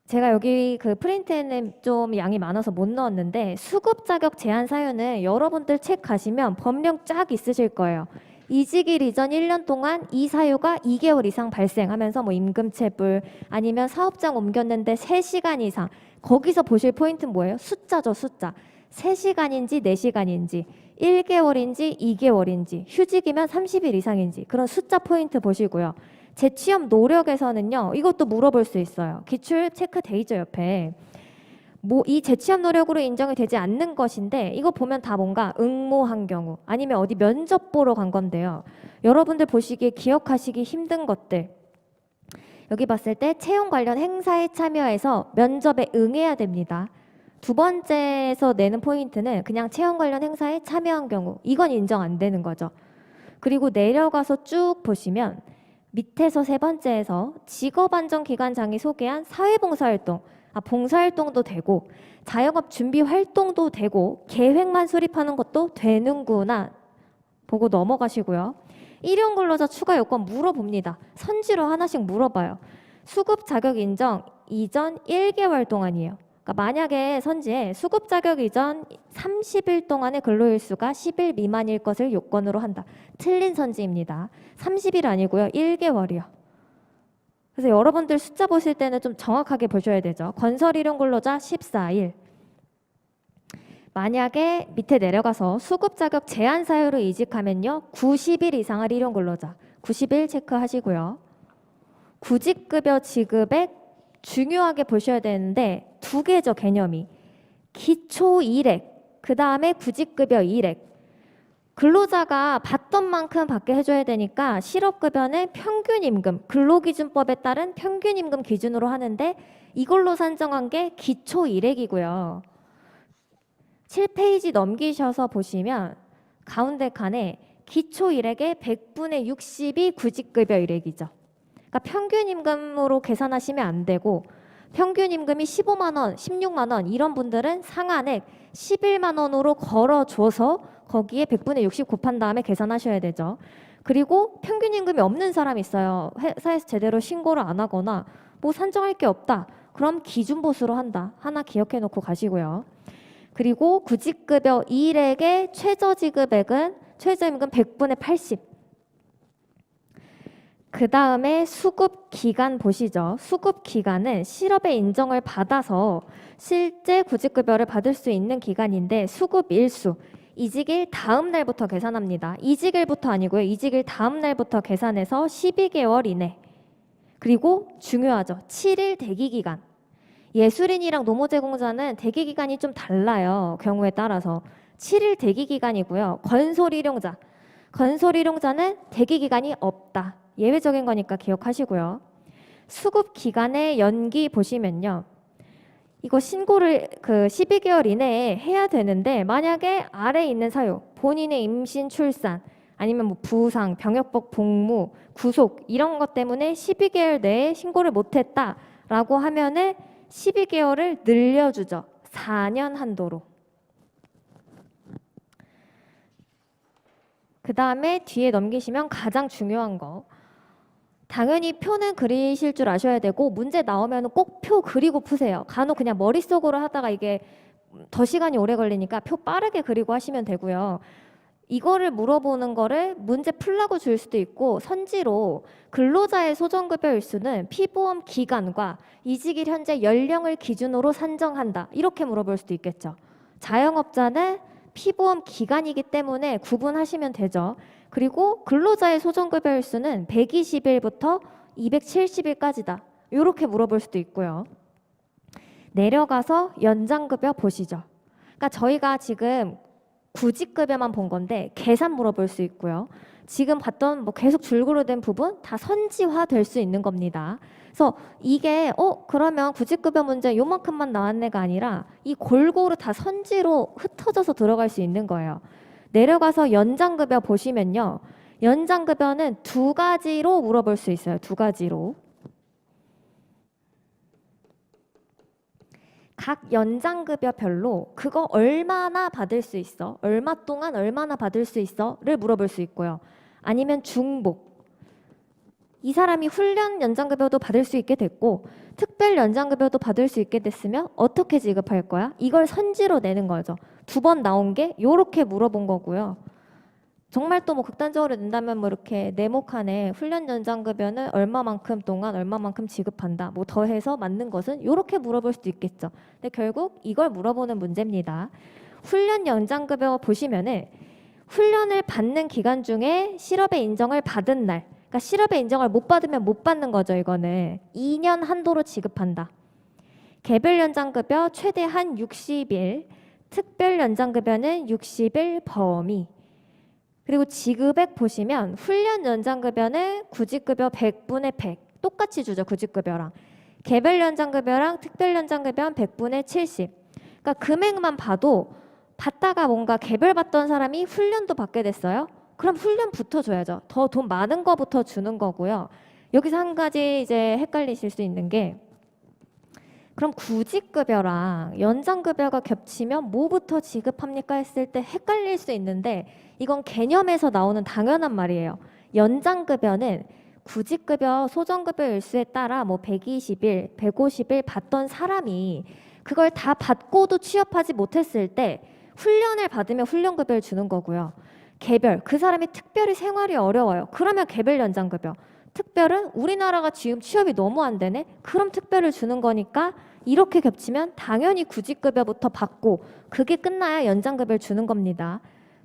제가 여기 그 프린트에는 좀 양이 많아서 못 넣었는데 수급 자격 제한 사유는 여러분들 책 가시면 법령 쫙 있으실 거예요. 이직일 이전 1년 동안 이 사유가 2개월 이상 발생하면서 뭐 임금체불 아니면 사업장 옮겼는데 3시간 이상 거기서 보실 포인트는 뭐예요? 숫자죠, 숫자. 3시간인지 4시간인지 1개월인지 2개월인지 휴직이면 30일 이상인지 그런 숫자 포인트 보시고요. 재취업 노력에서는요. 이것도 물어볼 수 있어요. 기출 체크 돼 있죠 옆에. 뭐 이 재취업 노력으로 인정이 되지 않는 것인데 이거 보면 다 뭔가 응모한 경우 아니면 어디 면접 보러 간 건데요. 여러분들 보시기에 기억하시기 힘든 것들 여기 봤을 때 채용 관련 행사에 참여해서 면접에 응해야 됩니다. 두 번째에서 내는 포인트는 그냥 채용 관련 행사에 참여한 경우 이건 인정 안 되는 거죠. 그리고 내려가서 쭉 보시면 밑에서 세 번째에서 직업안정기관장이 소개한 사회봉사활동 봉사활동도 되고 자영업 준비 활동도 되고 계획만 수립하는 것도 되는구나 보고 넘어가시고요. 일용근로자 추가 요건 물어봅니다. 선지로 하나씩 물어봐요. 수급 자격 인정 이전 1개월 동안이에요. 그러니까 만약에 선지에 수급 자격 이전 30일 동안의 근로일수가 10일 미만일 것을 요건으로 한다. 틀린 선지입니다. 30일 아니고요. 1개월이요. 그래서 여러분들 숫자 보실 때는 좀 정확하게 보셔야 되죠. 건설 일용 근로자 14일. 만약에 밑에 내려가서 수급 자격 제한 사유로 이직하면요. 90일 이상의 일용 근로자 90일 체크하시고요. 구직급여 지급액 중요하게 보셔야 되는데 두 개죠 개념이. 기초 일액 그 다음에 구직급여 일액. 근로자가 받던 만큼 받게 해줘야 되니까 실업급여는 평균임금, 근로기준법에 따른 평균임금 기준으로 하는데 이걸로 산정한 게 기초일액이고요. 7페이지 넘기셔서 보시면 가운데 칸에 기초일액의 100분의 60이 구직급여 일액이죠. 그러니까 평균임금으로 계산하시면 안 되고 평균임금이 15만 원, 16만 원 이런 분들은 상한액 11만 원으로 걸어줘서 거기에 100분의 60 곱한 다음에 계산하셔야 되죠. 그리고 평균임금이 없는 사람이 있어요. 회사에서 제대로 신고를 안 하거나 뭐 산정할 게 없다. 그럼 기준보수로 한다. 하나 기억해 놓고 가시고요. 그리고 구직급여 일액의 최저지급액은 100분의 80. 그 다음에 수급기간 보시죠. 수급기간은 실업의 인정을 받아서 실제 구직급여를 받을 수 있는 기간인데 수급일수, 이직일 다음 날부터 계산합니다. 이직일부터 아니고요. 이직일 다음 날부터 계산해서 12개월 이내. 그리고 중요하죠. 7일 대기기간. 예술인이랑 노무제공자는 대기기간이 좀 달라요. 경우에 따라서. 7일 대기기간이고요. 건설일용자는 대기기간이 없다. 예외적인 거니까 기억하시고요. 수급기간의 연기 보시면요. 이거 신고를 12개월 이내에 해야 되는데 만약에 아래에 있는 사유, 본인의 임신, 출산, 아니면 뭐 부상, 병역복, 복무, 구속 이런 것 때문에 12개월 내에 신고를 못했다라고 하면은 12개월을 늘려주죠. 4년 한도로. 그 다음에 뒤에 넘기시면 가장 중요한 거. 당연히 표는 그리실 줄 아셔야 되고 문제 나오면 꼭 표 그리고 푸세요. 간혹 그냥 머릿속으로 하다가 이게 더 시간이 오래 걸리니까 표 빠르게 그리고 하시면 되고요. 이거를 물어보는 거를 문제 풀라고 줄 수도 있고 선지로 근로자의 소정급여 일수는 피보험 기간과 이직일 현재 연령을 기준으로 산정한다. 이렇게 물어볼 수도 있겠죠. 자영업자는 피보험 기간이기 때문에 구분하시면 되죠. 그리고 근로자의 소정급여 일수는 120일부터 270일까지다. 이렇게 물어볼 수도 있고요. 내려가서 연장급여 보시죠. 그러니까 저희가 지금 구직급여만 본 건데 계산 물어볼 수 있고요. 지금 봤던 뭐 계속 줄그로 된 부분 다 선지화 될 수 있는 겁니다. 그래서 이게 그러면 구직급여 문제 요만큼만 나왔네가 아니라 이 골고루 다 선지로 흩어져서 들어갈 수 있는 거예요. 내려가서 연장급여 보시면요. 연장급여는 두 가지로 물어볼 수 있어요. 두 가지로. 각 연장급여별로 그거 얼마나 받을 수 있어? 얼마 동안 얼마나 받을 수 있어? 를 물어볼 수 있고요. 아니면 중복. 이 사람이 훈련 연장급여도 받을 수 있게 됐고 특별 연장급여도 받을 수 있게 됐으면 어떻게 지급할 거야? 이걸 선지로 내는 거죠. 두 번 나온 게 요렇게 물어본 거고요. 정말 또 뭐 극단적으로 낸다면 뭐 이렇게 네모칸에 훈련 연장급여는 얼마만큼 동안 얼마만큼 지급한다. 뭐 더해서 맞는 것은 요렇게 물어볼 수도 있겠죠. 근데 결국 이걸 물어보는 문제입니다. 훈련 연장급여 보시면은 훈련을 받는 기간 중에 실업의 인정을 받은 날, 그러니까 실업의 인정을 못 받으면 못 받는 거죠. 이거는 2년 한도로 지급한다. 개별 연장급여 최대한 60일, 특별 연장급여는 60일 범위. 그리고 지급액 보시면 훈련 연장급여는 구직급여 100분의 100 똑같이 주죠. 구직급여랑. 개별 연장급여랑 특별 연장급여는 100분의 70. 그러니까 금액만 봐도 받다가 뭔가 개별 받던 사람이 훈련도 받게 됐어요. 그럼 훈련부터 줘야죠. 더 돈 많은 거부터 주는 거고요. 여기서 한 가지 이제 헷갈리실 수 있는 게 그럼 구직급여랑 연장급여가 겹치면 뭐부터 지급합니까 했을 때 헷갈릴 수 있는데 이건 개념에서 나오는 당연한 말이에요. 연장급여는 구직급여, 소정급여 일수에 따라 뭐 120일, 150일 받던 사람이 그걸 다 받고도 취업하지 못했을 때 훈련을 받으면 훈련급여를 주는 거고요. 개별, 그 사람이 특별히 생활이 어려워요. 그러면 개별 연장급여. 특별은 우리나라가 지금 취업이 너무 안 되네? 그럼 특별을 주는 거니까 이렇게 겹치면 당연히 구직급여부터 받고 그게 끝나야 연장급여를 주는 겁니다.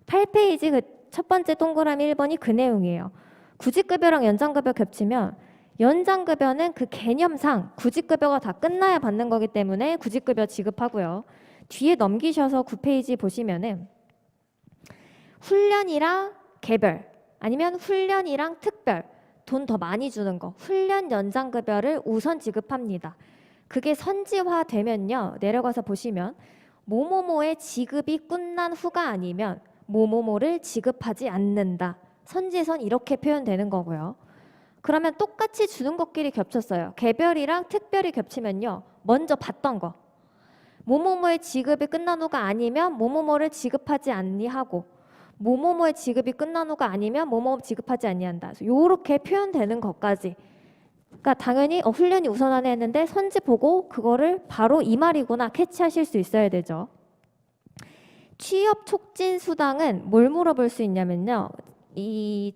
8페이지 그 첫 번째 동그라미 1번이 그 내용이에요. 구직급여랑 연장급여 겹치면 연장급여는 그 개념상 구직급여가 다 끝나야 받는 거기 때문에 구직급여 지급하고요. 뒤에 넘기셔서 9페이지 보시면은 훈련이랑 개별 아니면 훈련이랑 특별 돈 더 많이 주는 거 훈련 연장급여를 우선 지급합니다. 그게 선지화되면요. 내려가서 보시면 뭐뭐뭐의 지급이 끝난 후가 아니면 뭐뭐뭐를 지급하지 않는다. 선지에선 이렇게 표현되는 거고요. 그러면 똑같이 주는 것끼리 겹쳤어요. 개별이랑 특별이 겹치면요. 먼저 받던 거 뭐뭐뭐의 지급이 끝난 후가 아니면 뭐뭐뭐를 지급하지 아니하고 뭐뭐뭐의 지급이 끝난 후가 아니면 뭐뭐 지급하지 아니한다. 이렇게 표현되는 것까지 그러니까 당연히 훈련이 우선하네 했는데 선지 보고 그거를 바로 이 말이구나 캐치하실 수 있어야 되죠. 취업 촉진 수당은 뭘 물어볼 수 있냐면요. 이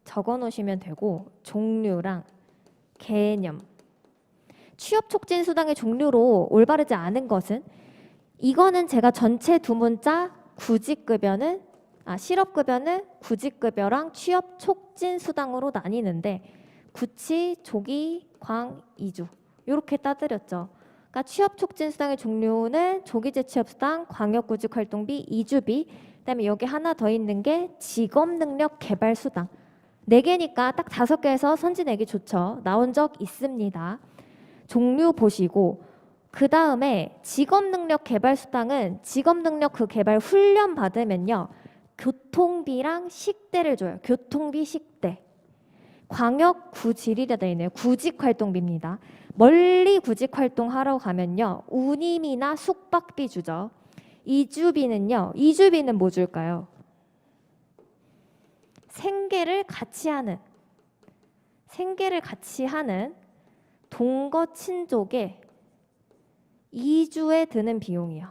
적어 놓으시면 되고 종류랑 개념. 취업 촉진 수당의 종류로 올바르지 않은 것은 이거는 제가 전체 두 문자 구직급여는 실업급여는 구직급여랑 취업 촉진 수당으로 나뉘는데 구치, 조기, 광, 이주 이렇게 따드렸죠. 그러니까 취업 촉진 수당의 종류는 조기제 취업수당, 광역구직활동비, 이주비, 그다음에 여기 하나 더 있는 게 직업능력 개발 수당. 4개니까 딱 5개에서 선지 내기 좋죠. 나온 적 있습니다. 종류 보시고 그 다음에 직업능력 개발 수당은 직업능력 그 개발 훈련 받으면요. 교통비랑 식대를 줘요. 교통비, 식대. 광역 구직이라 되어 있네요. 구직활동비입니다. 멀리 구직활동하러 가면요. 운임이나 숙박비 주죠. 이주비는요. 이주비는 뭐 줄까요? 생계를 같이 하는 동거 친족의 이주에 드는 비용이요.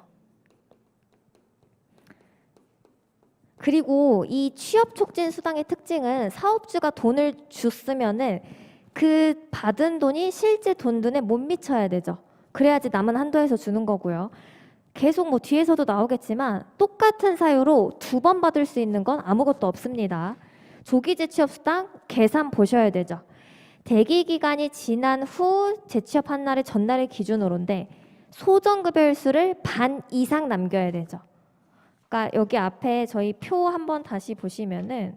그리고 이 취업 촉진 수당의 특징은 사업주가 돈을 줬으면은 그 받은 돈이 실제 돈 눈에 못 미쳐야 되죠. 그래야지 남은 한도에서 주는 거고요. 계속 뭐 뒤에서도 나오겠지만 똑같은 사유로 2번 받을 수 있는 건 아무것도 없습니다. 조기 재취업 수당 계산 보셔야 되죠. 대기 기간이 지난 후 재취업한 날의 전날을 기준으로인데 소정급여 일수를 반 이상 남겨야 되죠. 그러니까 여기 앞에 저희 표 한번 다시 보시면은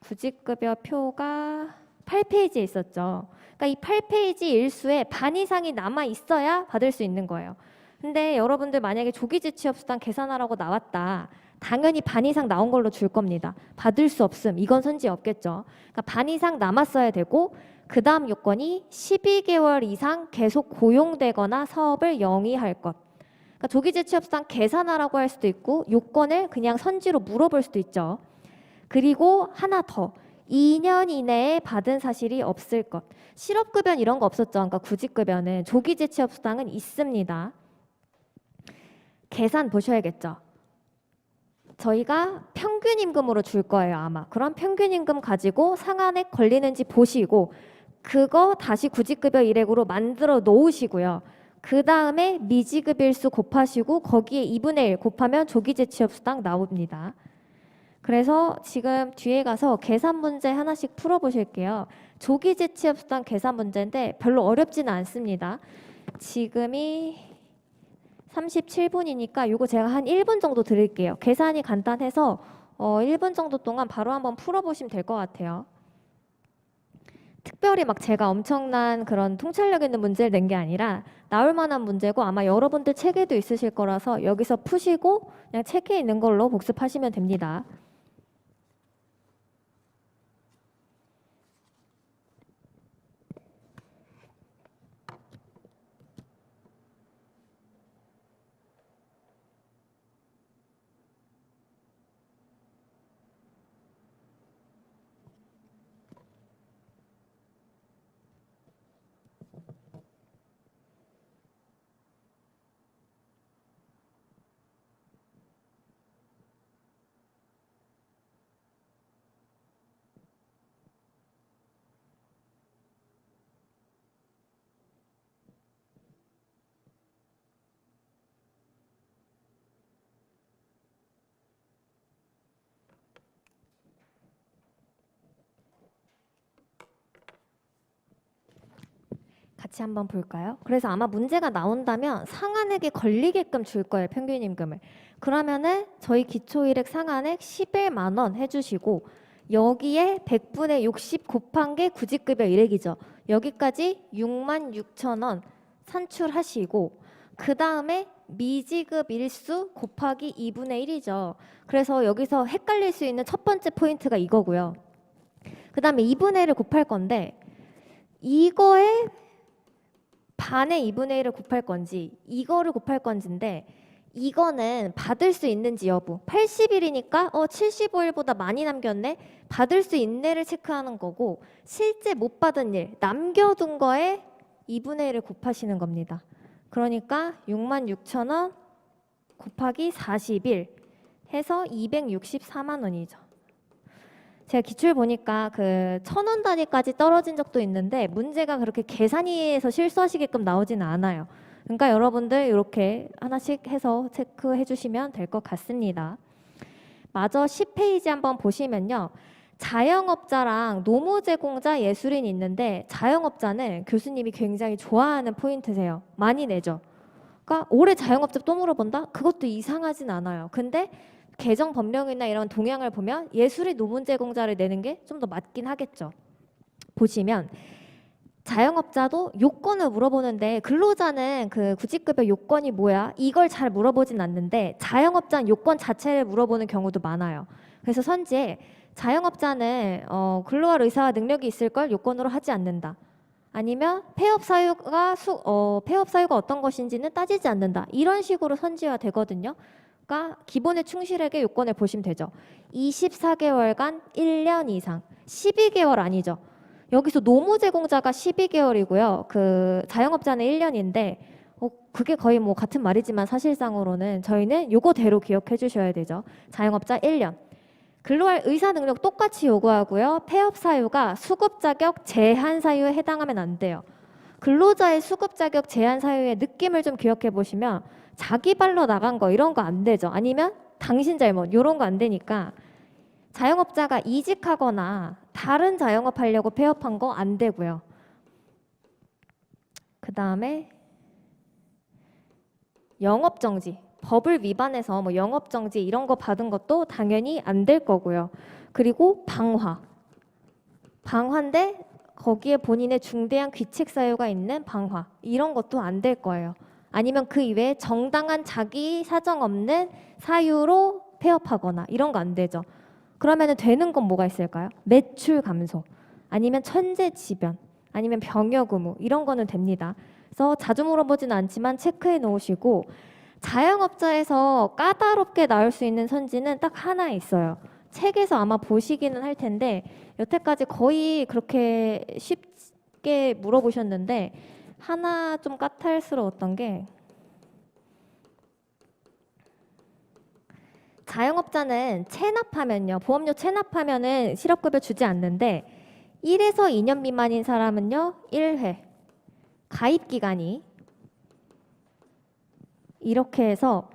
구직급여 표가 8페이지에 있었죠. 그러니까 이 8페이지 일수에 반 이상이 남아 있어야 받을 수 있는 거예요. 근데 여러분들 만약에 조기재 취업수당 계산하라고 나왔다. 당연히 반 이상 나온 걸로 줄 겁니다. 받을 수 없음. 이건 선지 없겠죠. 그러니까 반 이상 남았어야 되고 그 다음 요건이 12개월 이상 계속 고용되거나 사업을 영위할 것. 그러니까 조기재 취업수당 계산하라고 할 수도 있고 요건을 그냥 선지로 물어볼 수도 있죠. 그리고 하나 더. 2년 이내에 받은 사실이 없을 것. 실업급여는 이런 거 없었죠. 그러니까 구직급여는 조기재 취업수당은 있습니다. 계산 보셔야겠죠. 저희가 평균 임금으로 줄 거예요, 아마. 그럼 평균 임금 가지고 상한액 걸리는지 보시고 그거 다시 구직급여 일액으로 만들어 놓으시고요. 그 다음에 미지급 일수 곱하시고 거기에 2분의 1 곱하면 조기재 취업수당 나옵니다. 그래서 지금 뒤에 가서 계산 문제 하나씩 풀어보실게요. 조기재 취업수당 계산 문제인데 별로 어렵지는 않습니다. 지금이 37분이니까 이거 제가 한 1분 정도 드릴게요. 계산이 간단해서 1분 정도 동안 바로 한번 풀어보시면 될 것 같아요. 특별히 막 제가 엄청난 그런 통찰력 있는 문제를 낸 게 아니라 나올 만한 문제고 아마 여러분들 책에도 있으실 거라서 여기서 푸시고 그냥 책에 있는 걸로 복습하시면 됩니다. 같이 한번 볼까요? 그래서 아마 문제가 나온다면 상한액에 걸리게끔 줄 거예요. 평균 임금을. 그러면은 저희 기초일액 상한액 11만 원 해주시고 여기에 100분의 60 곱한 게 구직급여 일액이죠. 여기까지 6만 6천 원 산출하시고 그 다음에 미지급 일수 곱하기 2분의 1이죠. 그래서 여기서 헷갈릴 수 있는 첫 번째 포인트가 이거고요. 그 다음에 2분의 1을 곱할 건데 이거에 반의 2분의 1을 곱할 건지 이거를 곱할 건지인데 이거는 받을 수 있는지 여부. 80일이니까 75일보다 많이 남겼네. 받을 수 있네를 체크하는 거고, 실제 못 받은 일, 남겨둔 거에 2분의 1을 곱하시는 겁니다. 그러니까 66,000원 곱하기 40일 해서 264만 원이죠. 제가 기출 보니까 그 1,000원 단위까지 떨어진 적도 있는데 문제가 그렇게 계산위에서 실수하시게끔 나오지는 않아요. 그러니까 여러분들 이렇게 하나씩 해서 체크해 주시면 될 것 같습니다. 마저 10페이지 한번 보시면요. 자영업자랑 노무제공자 예술인 있는데 자영업자는 교수님이 굉장히 좋아하는 포인트세요. 많이 내죠. 그러니까 올해 자영업자 또 물어본다? 그것도 이상하진 않아요. 근데 개정 법령이나 이런 동향을 보면 예술인 노무제공자를 내는 게 좀 더 맞긴 하겠죠. 보시면 자영업자도 요건을 물어보는데 근로자는 그 구직급여 요건이 뭐야? 이걸 잘 물어보진 않는데 자영업자는 요건 자체를 물어보는 경우도 많아요. 그래서 선지에 자영업자는 근로할 의사와 능력이 있을 걸 요건으로 하지 않는다. 아니면 폐업 사유가 어떤 것인지는 따지지 않는다. 이런 식으로 선지화 되거든요. 그러니까 기본에 충실하게 요건을 보시면 되죠. 24개월간 1년 이상, 12개월 아니죠. 여기서 노무제공자가 12개월이고요. 그 자영업자는 1년인데 그게 거의 뭐 같은 말이지만 사실상으로는 저희는 요거대로 기억해 주셔야 되죠. 자영업자 1년. 근로할 의사 능력 똑같이 요구하고요. 폐업 사유가 수급 자격 제한 사유에 해당하면 안 돼요. 근로자의 수급 자격 제한 사유의 느낌을 좀 기억해 보시면 자기 발로 나간 거 이런 거 안 되죠. 아니면 당신 잘못 이런 거 안 되니까 자영업자가 이직하거나 다른 자영업 하려고 폐업한 거 안 되고요. 그 다음에 영업정지. 법을 위반해서 뭐 영업정지 이런 거 받은 것도 당연히 안 될 거고요. 그리고 방화. 방화인데 거기에 본인의 중대한 귀책 사유가 있는 방화. 이런 것도 안 될 거예요. 아니면 그 이외에 정당한 자기 사정 없는 사유로 폐업하거나 이런 거 안 되죠. 그러면 되는 건 뭐가 있을까요? 매출 감소, 아니면 천재지변, 아니면 병역 의무 이런 거는 됩니다. 그래서 자주 물어보지는 않지만 체크해 놓으시고 자영업자에서 까다롭게 나올 수 있는 선지는 딱 하나 있어요. 책에서 아마 보시기는 할 텐데 여태까지 거의 그렇게 쉽게 물어보셨는데 하나 좀 까탈스러웠던 게 자영업자는 체납하면요. 보험료 체납하면은 실업급여 주지 않는데 1에서 2년 미만인 사람은요. 1회 가입기간이 이렇게 해서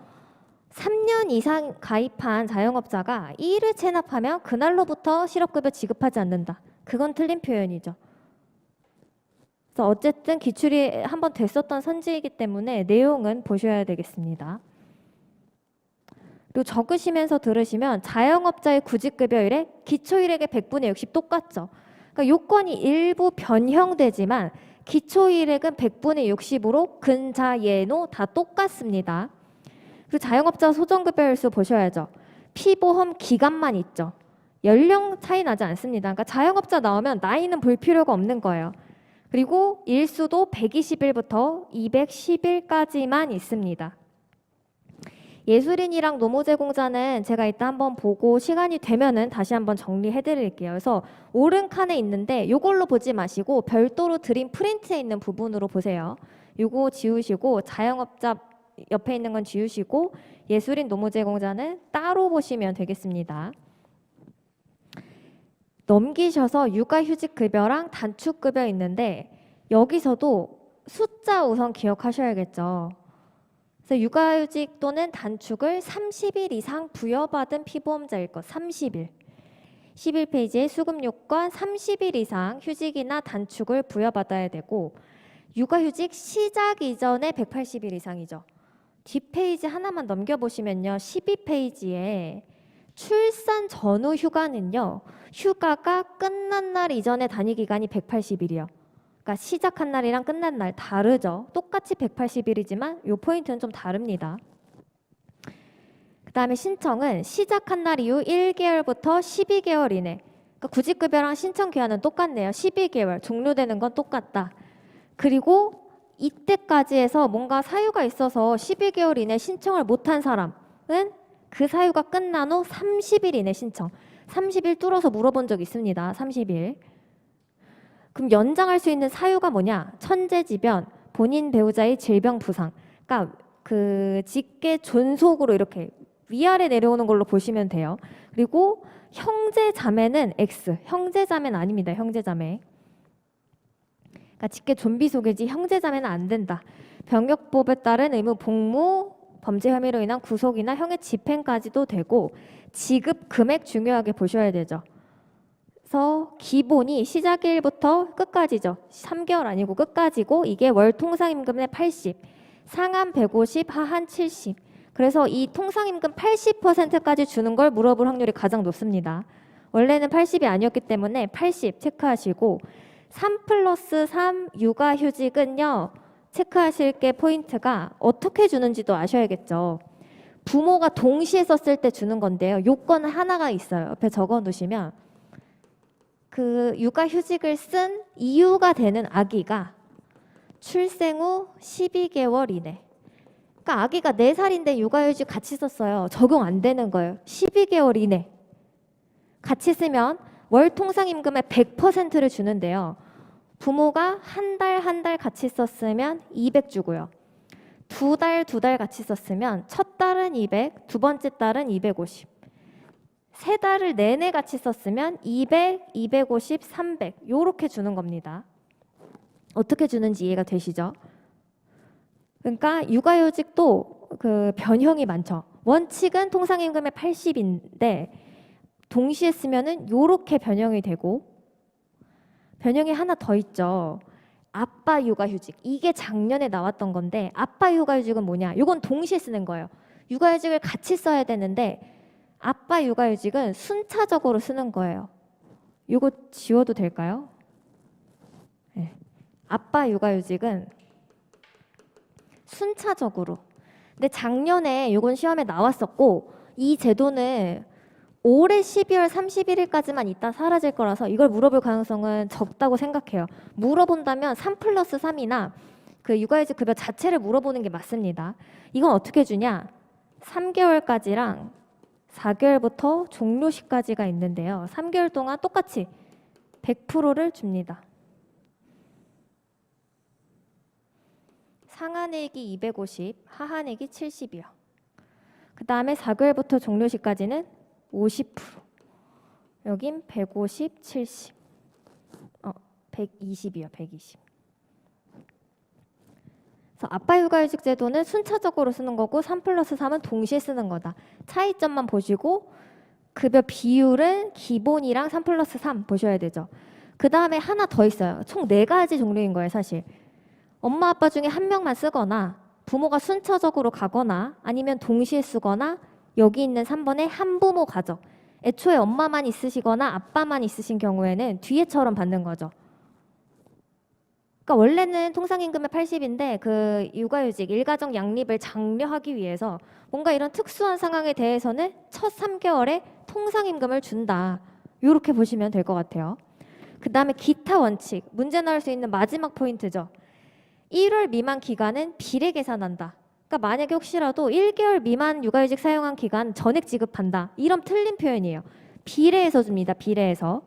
3년 이상 가입한 자영업자가 1회 체납하면 그날로부터 실업급여 지급하지 않는다. 그건 틀린 표현이죠. 그래서 어쨌든 기출이 한번 됐었던 선지이기 때문에 내용은 보셔야 되겠습니다. 그리고 적으시면서 들으시면 자영업자의 구직급여일에 기초일액의 100분의 60 똑같죠. 그러니까 요건이 일부 변형되지만 기초일액은 100분의 60으로 근자, 예노 다 똑같습니다. 그리고 자영업자 소정급여일수 보셔야죠. 피보험 기간만 있죠. 연령 차이 나지 않습니다. 그러니까 자영업자 나오면 나이는 볼 필요가 없는 거예요. 그리고 일수도 120일부터 210일까지만 있습니다. 예술인이랑 노무제공자는 제가 이따 한번 보고 시간이 되면은 다시 한번 정리해 드릴게요. 그래서 오른 칸에 있는데 이걸로 보지 마시고 별도로 드린 프린트에 있는 부분으로 보세요. 이거 지우시고 자영업자 옆에 있는 건 지우시고 예술인 노무제공자는 따로 보시면 되겠습니다. 넘기셔서 육아휴직급여랑 단축급여 있는데 여기서도 숫자 우선 기억하셔야겠죠. 그래서 육아휴직 또는 단축을 30일 이상 부여받은 피보험자일 것 30일. 11페이지에 수급요건 30일 이상 휴직이나 단축을 부여받아야 되고 육아휴직 시작 이전에 180일 이상이죠. 뒷페이지 하나만 넘겨보시면요. 12페이지에 출산 전후 휴가는요. 휴가가 끝난 날 이전에 단위기간이 180일이요. 그러니까 시작한 날이랑 끝난 날 다르죠. 똑같이 180일이지만 이 포인트는 좀 다릅니다. 그 다음에 신청은 시작한 날 이후 1개월부터 12개월 이내. 그러니까 구직급여랑 신청 기한은 똑같네요. 12개월. 종료되는 건 똑같다. 그리고 이때까지 해서 뭔가 사유가 있어서 12개월 이내 신청을 못한 사람은 그 사유가 끝난 후 30일 이내 신청. 30일 뚫어서 물어본 적 있습니다. 30일. 그럼 연장할 수 있는 사유가 뭐냐? 천재지변, 본인 배우자의 질병 부상. 그러니까 그 직계 존속으로 이렇게 위아래 내려오는 걸로 보시면 돼요. 그리고 형제 자매는 X. 형제 자매는 아닙니다. 형제 자매. 그러니까 직계 좀비 소개지 형제 자매는 안 된다. 병역법에 따른 의무 복무, 범죄 혐의로 인한 구속이나 형의 집행까지도 되고 지급 금액 중요하게 보셔야 되죠. 그래서 기본이 시작일부터 끝까지죠. 3개월 아니고 끝까지고 이게 월 통상임금의 80, 상한 150, 하한 70. 그래서 이 통상임금 80%까지 주는 걸 물어볼 확률이 가장 높습니다. 원래는 80이 아니었기 때문에 80 체크하시고 3+3 육아휴직은요. 체크하실 게 포인트가 어떻게 주는지도 아셔야겠죠. 부모가 동시에 썼을 때 주는 건데요. 요건 하나가 있어요. 옆에 적어 놓으시면 그 육아휴직을 쓴 이유가 되는 아기가 출생 후 12개월 이내. 그러니까 아기가 4살인데 육아휴직 같이 썼어요. 적용 안 되는 거예요. 12개월 이내. 같이 쓰면 월 통상임금의 100%를 주는데요. 부모가 한 달 같이 썼으면 200 주고요. 2달 같이 썼으면 첫 달은 200, 두 번째 달은 250. 3달을 내내 같이 썼으면 200, 250, 300 요렇게 주는 겁니다. 어떻게 주는지 이해가 되시죠? 그러니까 육아휴직도 그 변형이 많죠. 원칙은 통상임금의 80인데 동시에 쓰면은 요렇게 변형이 되고 변형이 하나 더 있죠. 아빠 육아휴직. 이게 작년에 나왔던 건데 아빠 육아휴직은 뭐냐? 요건 동시에 쓰는 거예요. 육아휴직을 같이 써야 되는데 아빠 육아휴직은 순차적으로 쓰는 거예요. 요거 지워도 될까요? 네. 아빠 육아휴직은 순차적으로. 근데 작년에 요건 시험에 나왔었고 이 제도는 올해 12월 31일까지만 있다 사라질 거라서 이걸 물어볼 가능성은 적다고 생각해요. 물어본다면 3+3이나 그 육아휴직 급여 자체를 물어보는 게 맞습니다. 이건 어떻게 주냐? 3개월까지랑 4개월부터 종료 시까지가 있는데요. 3개월 동안 똑같이 100%를 줍니다. 상한액이 250, 하한액이 70이요. 그 다음에 4개월부터 종료 시까지는 50%. 여긴 150, 70. 120이요, 120. 그래서 아빠 육아휴직 제도는 순차적으로 쓰는 거고 3+3은 동시에 쓰는 거다. 차이점만 보시고 급여 비율은 기본이랑 3+3 보셔야 되죠. 그 다음에 하나 더 있어요. 총 4가지 종류인 거예요, 사실. 엄마 아빠 중에 한 명만 쓰거나 부모가 순차적으로 가거나 아니면 동시에 쓰거나 여기 있는 3번의 한부모 가족. 애초에 엄마만 있으시거나 아빠만 있으신 경우에는 뒤에처럼 받는 거죠. 그러니까 원래는 통상임금의 80인데 그 육아휴직, 일가정 양립을 장려하기 위해서 뭔가 이런 특수한 상황에 대해서는 첫 3개월에 통상임금을 준다. 이렇게 보시면 될 것 같아요. 그 다음에 기타 원칙, 문제 나올 수 있는 마지막 포인트죠. 1월 미만 기간은 비례 계산한다. 그러니까 만약에 혹시라도 1개월 미만 육아휴직 사용한 기간 전액 지급한다. 이런 틀린 표현이에요. 비례해서 줍니다. 비례해서.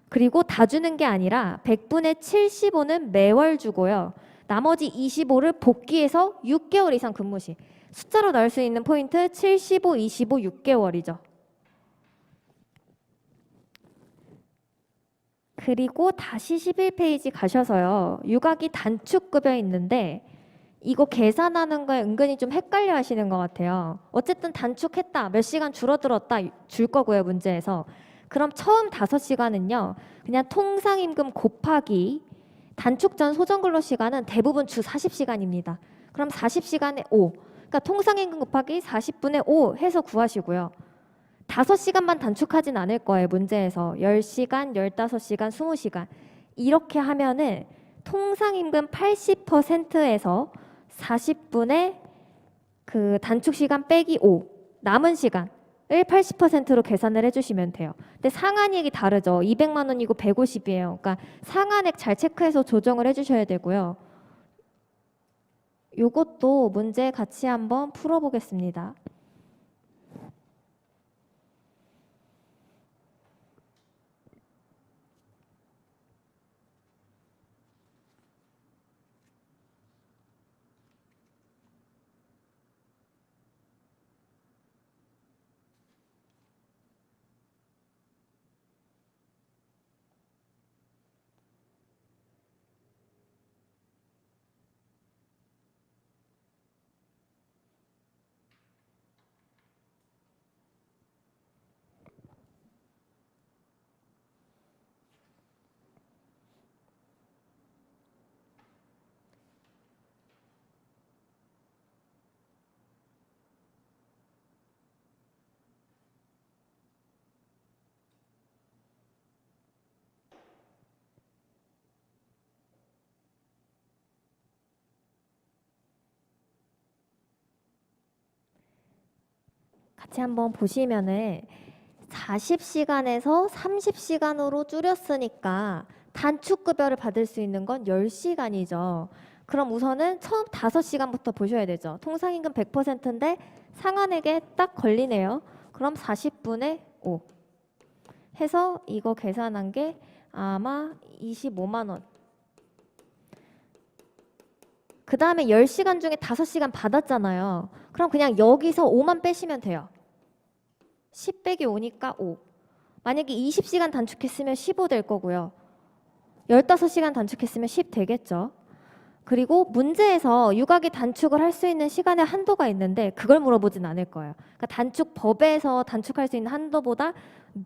그리고 다 주는 게 아니라 100분의 75는 매월 주고요. 나머지 25를 복귀해서 6개월 이상 근무 시. 숫자로 나올 수 있는 포인트 75, 25, 6개월이죠. 그리고 다시 11페이지 가셔서요. 육아기 단축급여 있는데 이거 계산하는 거에 은근히 좀 헷갈려 하시는 것 같아요. 어쨌든 단축했다, 몇 시간 줄어들었다 줄 거고요, 문제에서. 그럼 처음 5시간은요. 그냥 통상임금 곱하기 단축 전 소정근로시간은 대부분 주 40시간입니다. 그럼 40시간에 5. 그러니까 통상임금 곱하기 40분의 5 해서 구하시고요. 5시간만 단축하진 않을 거예요, 문제에서. 10시간, 15시간, 20시간. 이렇게 하면은 통상임금 80%에서 40분의 그 단축 시간 빼기 5, 남은 시간을 80%로 계산을 해주시면 돼요. 근데 상한액이 다르죠. 200만 원이고 150이에요. 그러니까 상한액 잘 체크해서 조정을 해주셔야 되고요. 요것도 문제 같이 한번 풀어보겠습니다. 같이 한번 보시면은 40시간에서 30시간으로 줄였으니까 단축급여를 받을 수 있는 건 10시간이죠. 그럼 우선은 처음 5시간부터 보셔야 되죠. 통상임금 100%인데 상한액에 딱 걸리네요. 그럼 40분의 5 해서 이거 계산한 게 아마 25만 원. 그 다음에 10시간 중에 5시간 받았잖아요. 그럼 그냥 여기서 5만 빼시면 돼요. 10 빼기 5니까 5. 만약에 20시간 단축했으면 15 될 거고요. 15시간 단축했으면 10 되겠죠. 그리고 문제에서 육아기 단축을 할 수 있는 시간의 한도가 있는데 그걸 물어보진 않을 거예요. 그러니까 단축법에서 단축할 수 있는 한도보다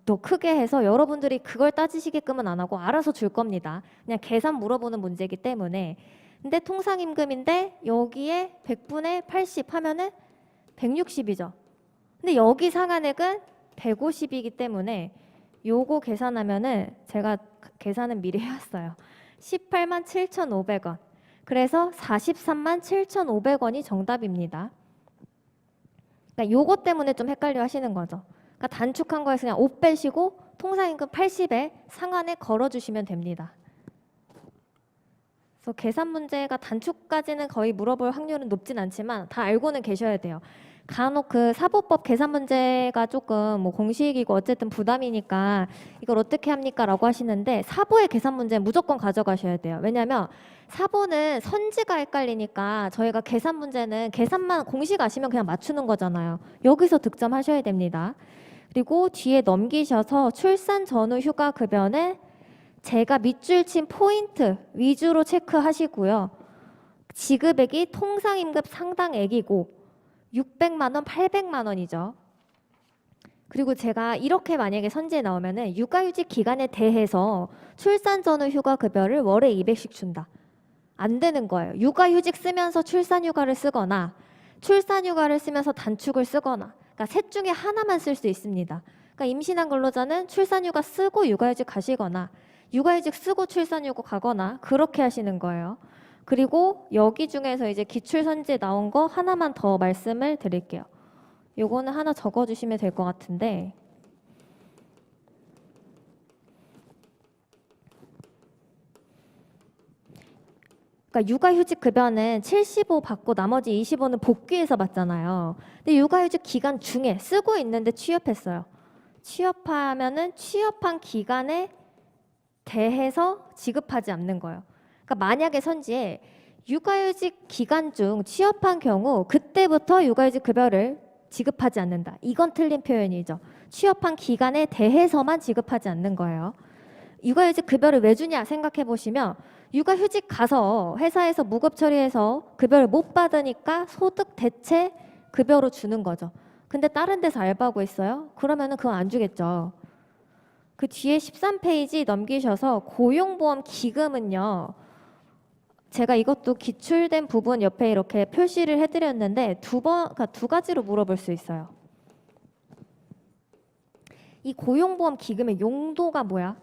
더 크게 해서 여러분들이 그걸 따지시게끔은 안 하고 알아서 줄 겁니다. 그냥 계산 물어보는 문제이기 때문에. 근데 통상임금인데 여기에 100분의 80 하면은 160이죠. 근데 여기 상한액은 150이기 때문에 요거 계산하면은 제가 계산은 미리 해왔어요. 18만 7,500원. 그래서 43만 7,500원이 정답입니다. 그러니까 요거 때문에 좀 헷갈려 하시는 거죠. 그러니까 단축한 거에서 그냥 5 빼시고 통상임금 80에 상한에 걸어주시면 됩니다. 그래서 계산 문제가 단축까지는 거의 물어볼 확률은 높진 않지만 다 알고는 계셔야 돼요. 간혹 그 사법법 계산 문제가 조금 뭐 공식이고 어쨌든 부담이니까 이걸 어떻게 합니까? 라고 하시는데 사보의 계산 문제는 무조건 가져가셔야 돼요. 왜냐하면 사보는 선지가 헷갈리니까 저희가 계산 문제는 계산만 공식 아시면 그냥 맞추는 거잖아요. 여기서 득점하셔야 됩니다. 그리고 뒤에 넘기셔서 출산 전후 휴가 급여는 제가 밑줄 친 포인트 위주로 체크하시고요. 지급액이 통상임금 상당액이고 600만 원, 800만 원이죠. 그리고 제가 이렇게 만약에 선지에 나오면은 육아휴직 기간에 대해서 출산 전후 휴가 급여를 월에 200씩 준다. 안 되는 거예요. 육아휴직 쓰면서 출산휴가를 쓰거나 출산휴가를 쓰면서 단축을 쓰거나 그러니까 셋 중에 하나만 쓸 수 있습니다. 그러니까 임신한 근로자는 출산휴가 쓰고 육아휴직 가시거나 육아휴직 쓰고 출산휴가 가거나 그렇게 하시는 거예요. 그리고 여기 중에서 이제 기출선지에 나온 거 하나만 더 말씀을 드릴게요. 요거는 하나 적어주시면 될 것 같은데 그러니까 육아휴직 급여는 75 받고 나머지 25는 복귀해서 받잖아요. 근데 육아휴직 기간 중에 쓰고 있는데 취업했어요. 취업하면은 취업한 기간에 대해서 지급하지 않는 거예요. 그러니까 만약에 선지에 육아휴직 기간 중 취업한 경우 그때부터 육아휴직 급여를 지급하지 않는다. 이건 틀린 표현이죠. 취업한 기간에 대해서만 지급하지 않는 거예요. 육아휴직 급여를 왜 주냐 생각해 보시면 육아휴직 가서 회사에서 무급 처리해서 급여를 못 받으니까 소득 대체 급여로 주는 거죠. 근데 다른 데서 알바하고 있어요? 그러면은 그건 안 주겠죠. 그 뒤에 13페이지 넘기셔서 고용보험 기금은요. 제가 이것도 기출된 부분 옆에 이렇게 표시를 해드렸는데 그러니까 두 가지로 물어볼 수 있어요. 이 고용보험 기금의 용도가 뭐야?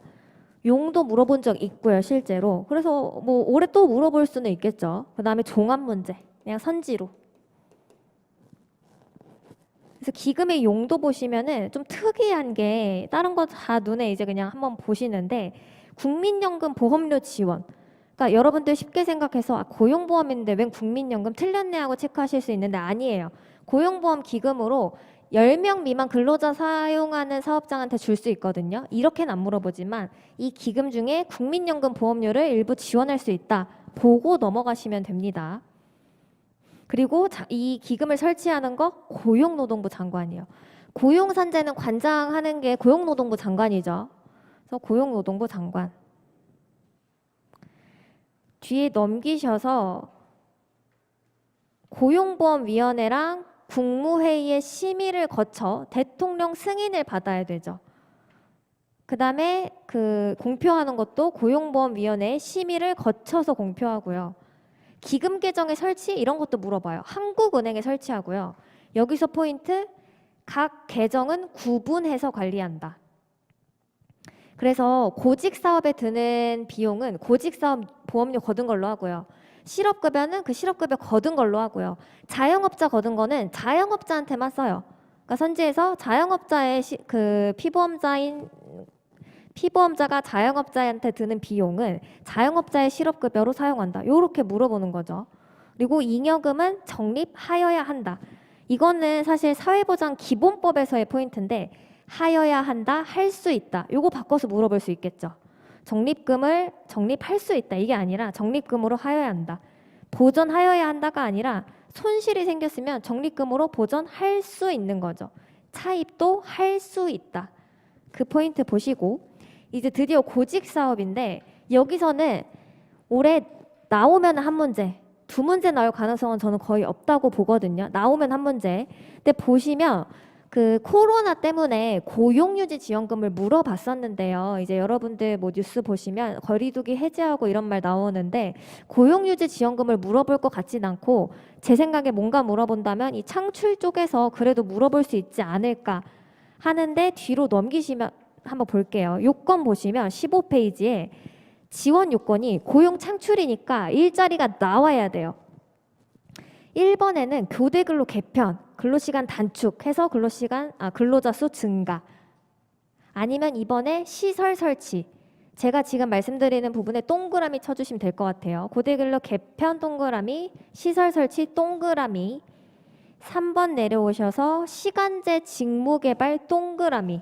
용도 물어본 적 있고요, 실제로. 그래서 뭐 올해 또 물어볼 수는 있겠죠. 그 다음에 종합 문제, 그냥 선지로. 그래서 기금의 용도 보시면은 좀 특이한 게 다른 거 다 눈에 이제 그냥 한번 보시는데 국민연금 보험료 지원. 그러니까 여러분들 쉽게 생각해서 고용보험인데 웬 국민연금 틀렸네 하고 체크하실 수 있는데 아니에요. 고용보험 기금으로 10명 미만 근로자 사용하는 사업장한테 줄 수 있거든요. 이렇게는 안 물어보지만 이 기금 중에 국민연금 보험료를 일부 지원할 수 있다. 보고 넘어가시면 됩니다. 그리고 이 기금을 설치하는 거 고용노동부 장관이에요. 고용산재는 관장하는 게 고용노동부 장관이죠. 그래서 고용노동부 장관. 뒤에 넘기셔서 고용보험위원회랑 국무회의의 심의를 거쳐 대통령 승인을 받아야 되죠. 그 다음에 그 공표하는 것도 고용보험위원회의 심의를 거쳐서 공표하고요. 기금 계정의 설치 이런 것도 물어봐요. 한국은행에 설치하고요. 여기서 포인트, 각 계정은 구분해서 관리한다. 그래서 고직사업에 드는 비용은 고직사업 보험료 거둔 걸로 하고요. 실업급여는 그 실업급여 거둔 걸로 하고요. 자영업자 거둔 거는 자영업자한테만 써요. 그러니까 선지에서 자영업자의 그 피보험자가 자영업자한테 드는 비용은 자영업자의 실업급여로 사용한다. 이렇게 물어보는 거죠. 그리고 잉여금은 적립하여야 한다. 이거는 사실 사회보장기본법에서의 포인트인데 하여야 한다, 할 수 있다. 요거 바꿔서 물어볼 수 있겠죠. 적립금을 적립할 수 있다. 이게 아니라 적립금으로 하여야 한다. 보전하여야 한다가 아니라 손실이 생겼으면 적립금으로 보전할 수 있는 거죠. 차입도 할 수 있다. 그 포인트 보시고 이제 드디어 고직사업인데 여기서는 올해 나오면 한 문제, 두 문제 나올 가능성은 저는 거의 없다고 보거든요. 나오면 한 문제. 근데 보시면 그 코로나 때문에 고용유지 지원금을 물어봤었는데요. 이제 여러분들 뭐 뉴스 보시면 거리두기 해제하고 이런 말 나오는데 고용유지 지원금을 물어볼 것 같진 않고 제 생각에 뭔가 물어본다면 이 창출 쪽에서 그래도 물어볼 수 있지 않을까 하는데 뒤로 넘기시면 한번 볼게요. 요건 보시면 15페이지에 지원 요건이 고용 창출이니까 일자리가 나와야 돼요. 1번에는 교대 근로 개편, 근로시간 단축해서 근로자 수 증가. 아니면 2번에 시설 설치. 제가 지금 말씀드리는 부분에 동그라미 쳐주시면 될 것 같아요. 고대 근로 개편 동그라미, 시설 설치 동그라미. 3번 내려오셔서 시간제 직무 개발 동그라미.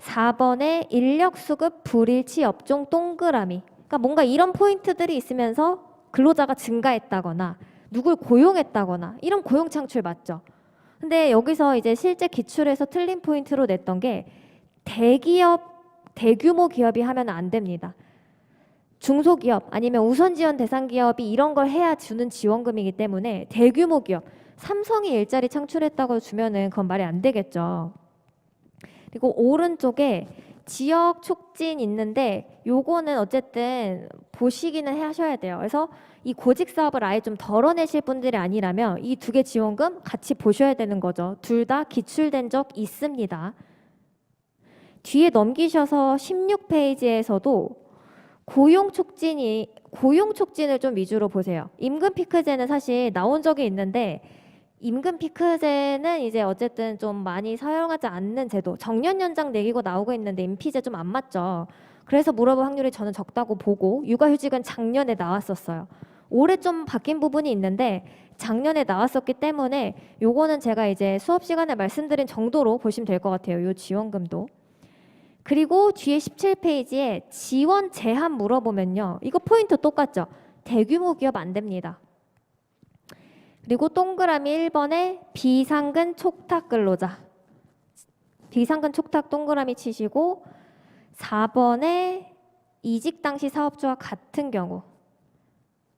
4번에 인력 수급 불일치 업종 동그라미. 그러니까 뭔가 이런 포인트들이 있으면서 근로자가 증가했다거나 누굴 고용했다거나 이런 고용 창출 맞죠? 근데 여기서 이제 실제 기출에서 틀린 포인트로 냈던 게 대규모 기업이 하면 안 됩니다. 중소기업 아니면 우선 지원 대상 기업이 이런 걸 해야 주는 지원금이기 때문에 대규모 기업, 삼성이 일자리 창출했다고 주면은 그건 말이 안 되겠죠. 그리고 오른쪽에 지역 촉진 있는데 요거는 어쨌든 보시기는 하셔야 돼요. 그래서 이 고직 사업을 아예 좀 덜어내실 분들이 아니라면 이 두 개 지원금 같이 보셔야 되는 거죠. 둘 다 기출된 적 있습니다. 뒤에 넘기셔서 16페이지에서도 고용 촉진을 좀 위주로 보세요. 임금 피크제는 사실 나온 적이 있는데 임금 피크제는 이제 어쨌든 좀 많이 사용하지 않는 제도, 정년 연장 내기고 나오고 있는데 임피제 좀 안 맞죠. 그래서 물어볼 확률이 저는 적다고 보고 육아휴직은 작년에 나왔었어요. 올해 좀 바뀐 부분이 있는데 작년에 나왔었기 때문에 요거는 제가 이제 수업 시간에 말씀드린 정도로 보시면 될 것 같아요. 요 지원금도. 그리고 뒤에 17페이지에 지원 제한 물어보면요. 이거 포인트 똑같죠. 대규모 기업 안 됩니다. 그리고 동그라미 1번에 비상근 촉탁 근로자. 비상근 촉탁 동그라미 치시고 4번에 이직 당시 사업주와 같은 경우.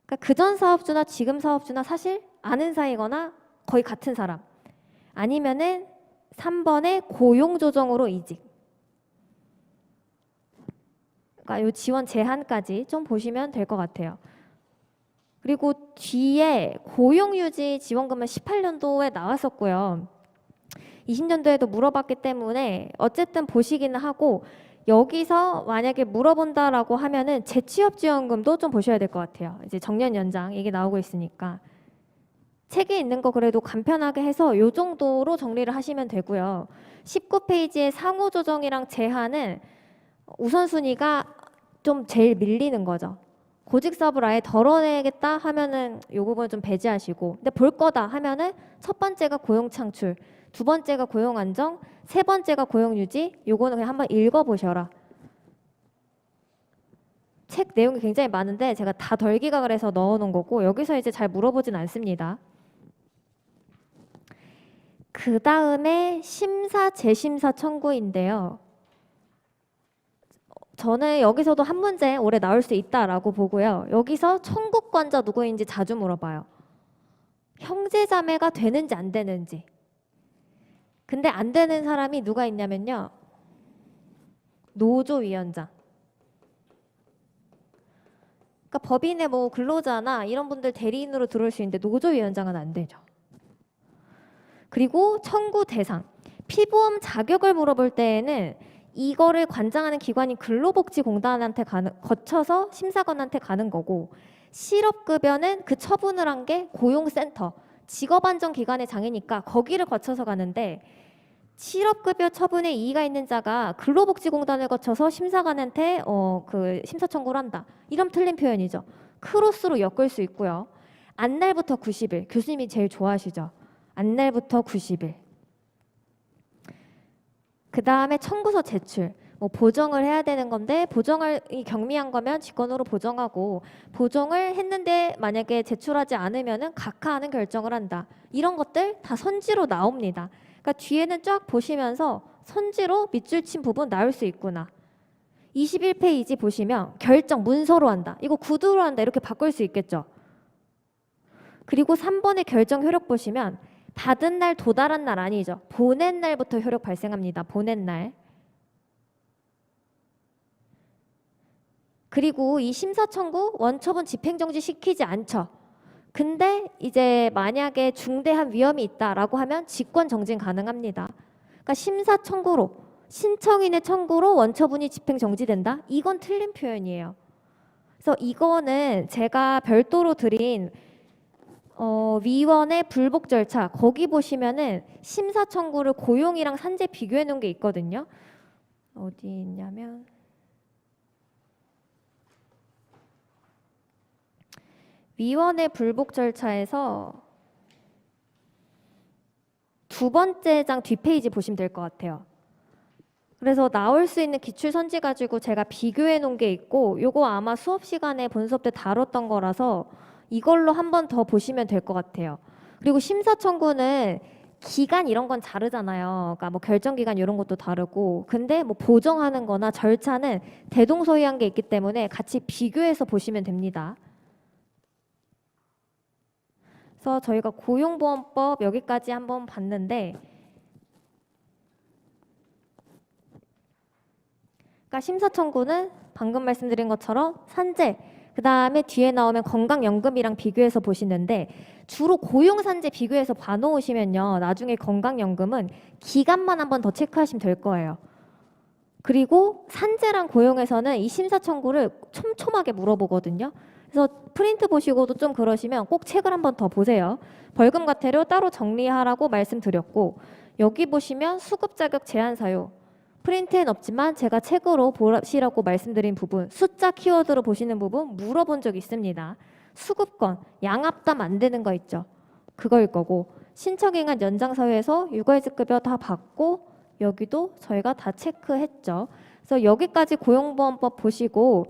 그러니까 그전 사업주나 지금 사업주나 사실 아는 사이거나 거의 같은 사람. 아니면은 3번에 고용조정으로 이직. 그러니까 요 지원 제한까지 좀 보시면 될 것 같아요. 그리고 뒤에 고용유지 지원금은 18년도에 나왔었고요. 20년도에도 물어봤기 때문에 어쨌든 보시기는 하고 여기서 만약에 물어본다라고 하면은 재취업 지원금도 좀 보셔야 될 것 같아요. 이제 정년 연장 얘기 나오고 있으니까. 책에 있는 거 그래도 간편하게 해서 요 정도로 정리를 하시면 되고요. 19페이지의 상호조정이랑 제한은 우선순위가 좀 제일 밀리는 거죠. 고직 사업을 아예 덜어내겠다 하면은 요 부분 좀 배제하시고, 근데 볼 거다 하면은 첫 번째가 고용 창출, 두 번째가 고용 안정, 세 번째가 고용 유지. 요거는 그냥 한번 읽어보셔라. 책 내용이 굉장히 많은데 제가 다 덜 기각을 해서 넣어놓은 거고, 여기서 이제 잘 물어보진 않습니다. 그 다음에 심사 재심사 청구인데요. 저는 여기서도 한 문제 올해 나올 수 있다라고 보고요. 여기서 청구권자 누구인지 자주 물어봐요. 형제자매가 되는지 안 되는지. 근데 안 되는 사람이 누가 있냐면요. 노조위원장. 그러니까 법인의 뭐 근로자나 이런 분들 대리인으로 들어올 수 있는데 노조위원장은 안 되죠. 그리고 청구 대상. 피보험 자격을 물어볼 때에는 이거를 관장하는 기관인 근로복지공단한테 거쳐서 심사관한테 가는 거고, 실업급여는 그 처분을 한 게 고용센터, 직업안정기관의 장이니까 거기를 거쳐서 가는데, 실업급여 처분에 이의가 있는 자가 근로복지공단을 거쳐서 심사관한테 그 심사 청구를 한다. 이런 틀린 표현이죠. 크로스로 엮을 수 있고요. 안날부터 90일. 교수님이 제일 좋아하시죠. 안날부터 90일. 그 다음에 청구서 제출. 뭐 보정을 해야 되는 건데 보정을 경미한 거면 직권으로 보정하고, 보정을 했는데 만약에 제출하지 않으면은 각하하는 결정을 한다. 이런 것들 다 선지로 나옵니다. 그러니까 뒤에는 쫙 보시면서 선지로 밑줄 친 부분 나올 수 있구나. 21페이지 보시면 결정 문서로 한다. 이거 구두로 한다. 이렇게 바꿀 수 있겠죠. 그리고 3번의 결정 효력 보시면 받은 날 도달한 날 아니죠. 보낸 날부터 효력 발생합니다. 보낸 날. 그리고 이 심사 청구 원처분 집행정지 시키지 않죠. 근데 이제 만약에 중대한 위험이 있다라고 하면 직권 정진 가능합니다. 그러니까 심사 청구로, 신청인의 청구로 원처분이 집행 정지된다? 이건 틀린 표현이에요. 그래서 이거는 제가 별도로 드린 위원회 불복 절차, 거기 보시면은 심사 청구를 고용이랑 산재 비교해 놓은 게 있거든요. 어디 있냐면 위원회 불복 절차에서 두 번째 장 뒷페이지 보시면 될 것 같아요. 그래서 나올 수 있는 기출 선지 가지고 제가 비교해 놓은 게 있고, 요거 아마 수업 시간에 본 수업 때 다뤘던 거라서 이걸로 한 번 더 보시면 될 것 같아요. 그리고 심사 청구는 기간 이런 건 다르잖아요. 그러니까 뭐 결정 기간 이런 것도 다르고, 근데 뭐 보정하는 거나 절차는 대동소이한 게 있기 때문에 같이 비교해서 보시면 됩니다. 그래서 저희가 고용보험법 여기까지 한번 봤는데, 그러니까 심사 청구는 방금 말씀드린 것처럼 산재, 그 다음에 뒤에 나오면 건강연금이랑 비교해서 보시는데, 주로 고용산재 비교해서 봐놓으시면요, 나중에 건강연금은 기간만 한번 더 체크하시면 될 거예요. 그리고 산재랑 고용에서는 이 심사 청구를 촘촘하게 물어보거든요. 그래서 프린트 보시고도 좀 그러시면 꼭 책을 한번 더 보세요. 벌금 과태료 따로 정리하라고 말씀드렸고, 여기 보시면 수급 자격 제한 사유, 프린트엔 없지만 제가 책으로 보시라고 말씀드린 부분, 숫자 키워드로 보시는 부분 물어본 적 있습니다. 수급권, 양압담 안 되는 거 있죠. 그거일 거고, 신청행한 연장사유에서 육아휴직급여 다 받고, 여기도 저희가 다 체크했죠. 그래서 여기까지 고용보험법 보시고,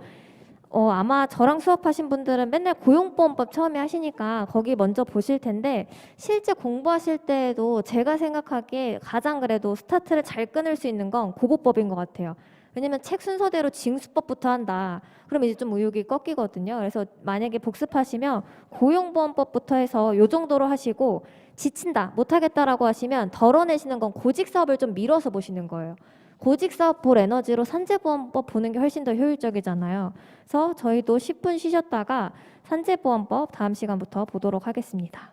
아마 저랑 수업하신 분들은 맨날 고용보험법 처음에 하시니까 거기 먼저 보실 텐데, 실제 공부하실 때에도 제가 생각하기에 가장 그래도 스타트를 잘 끊을 수 있는 건 고보법인 것 같아요. 왜냐면 책 순서대로 징수법부터 한다. 그럼 이제 좀 의욕이 꺾이거든요. 그래서 만약에 복습하시면 고용보험법부터 해서 요 정도로 하시고, 지친다, 못하겠다라고 하시면 덜어내시는 건 고직사업을 좀 밀어서 보시는 거예요. 고직사업 볼 에너지로 산재보험법 보는 게 훨씬 더 효율적이잖아요. 그래서 저희도 10분 쉬셨다가 산재보험법 다음 시간부터 보도록 하겠습니다.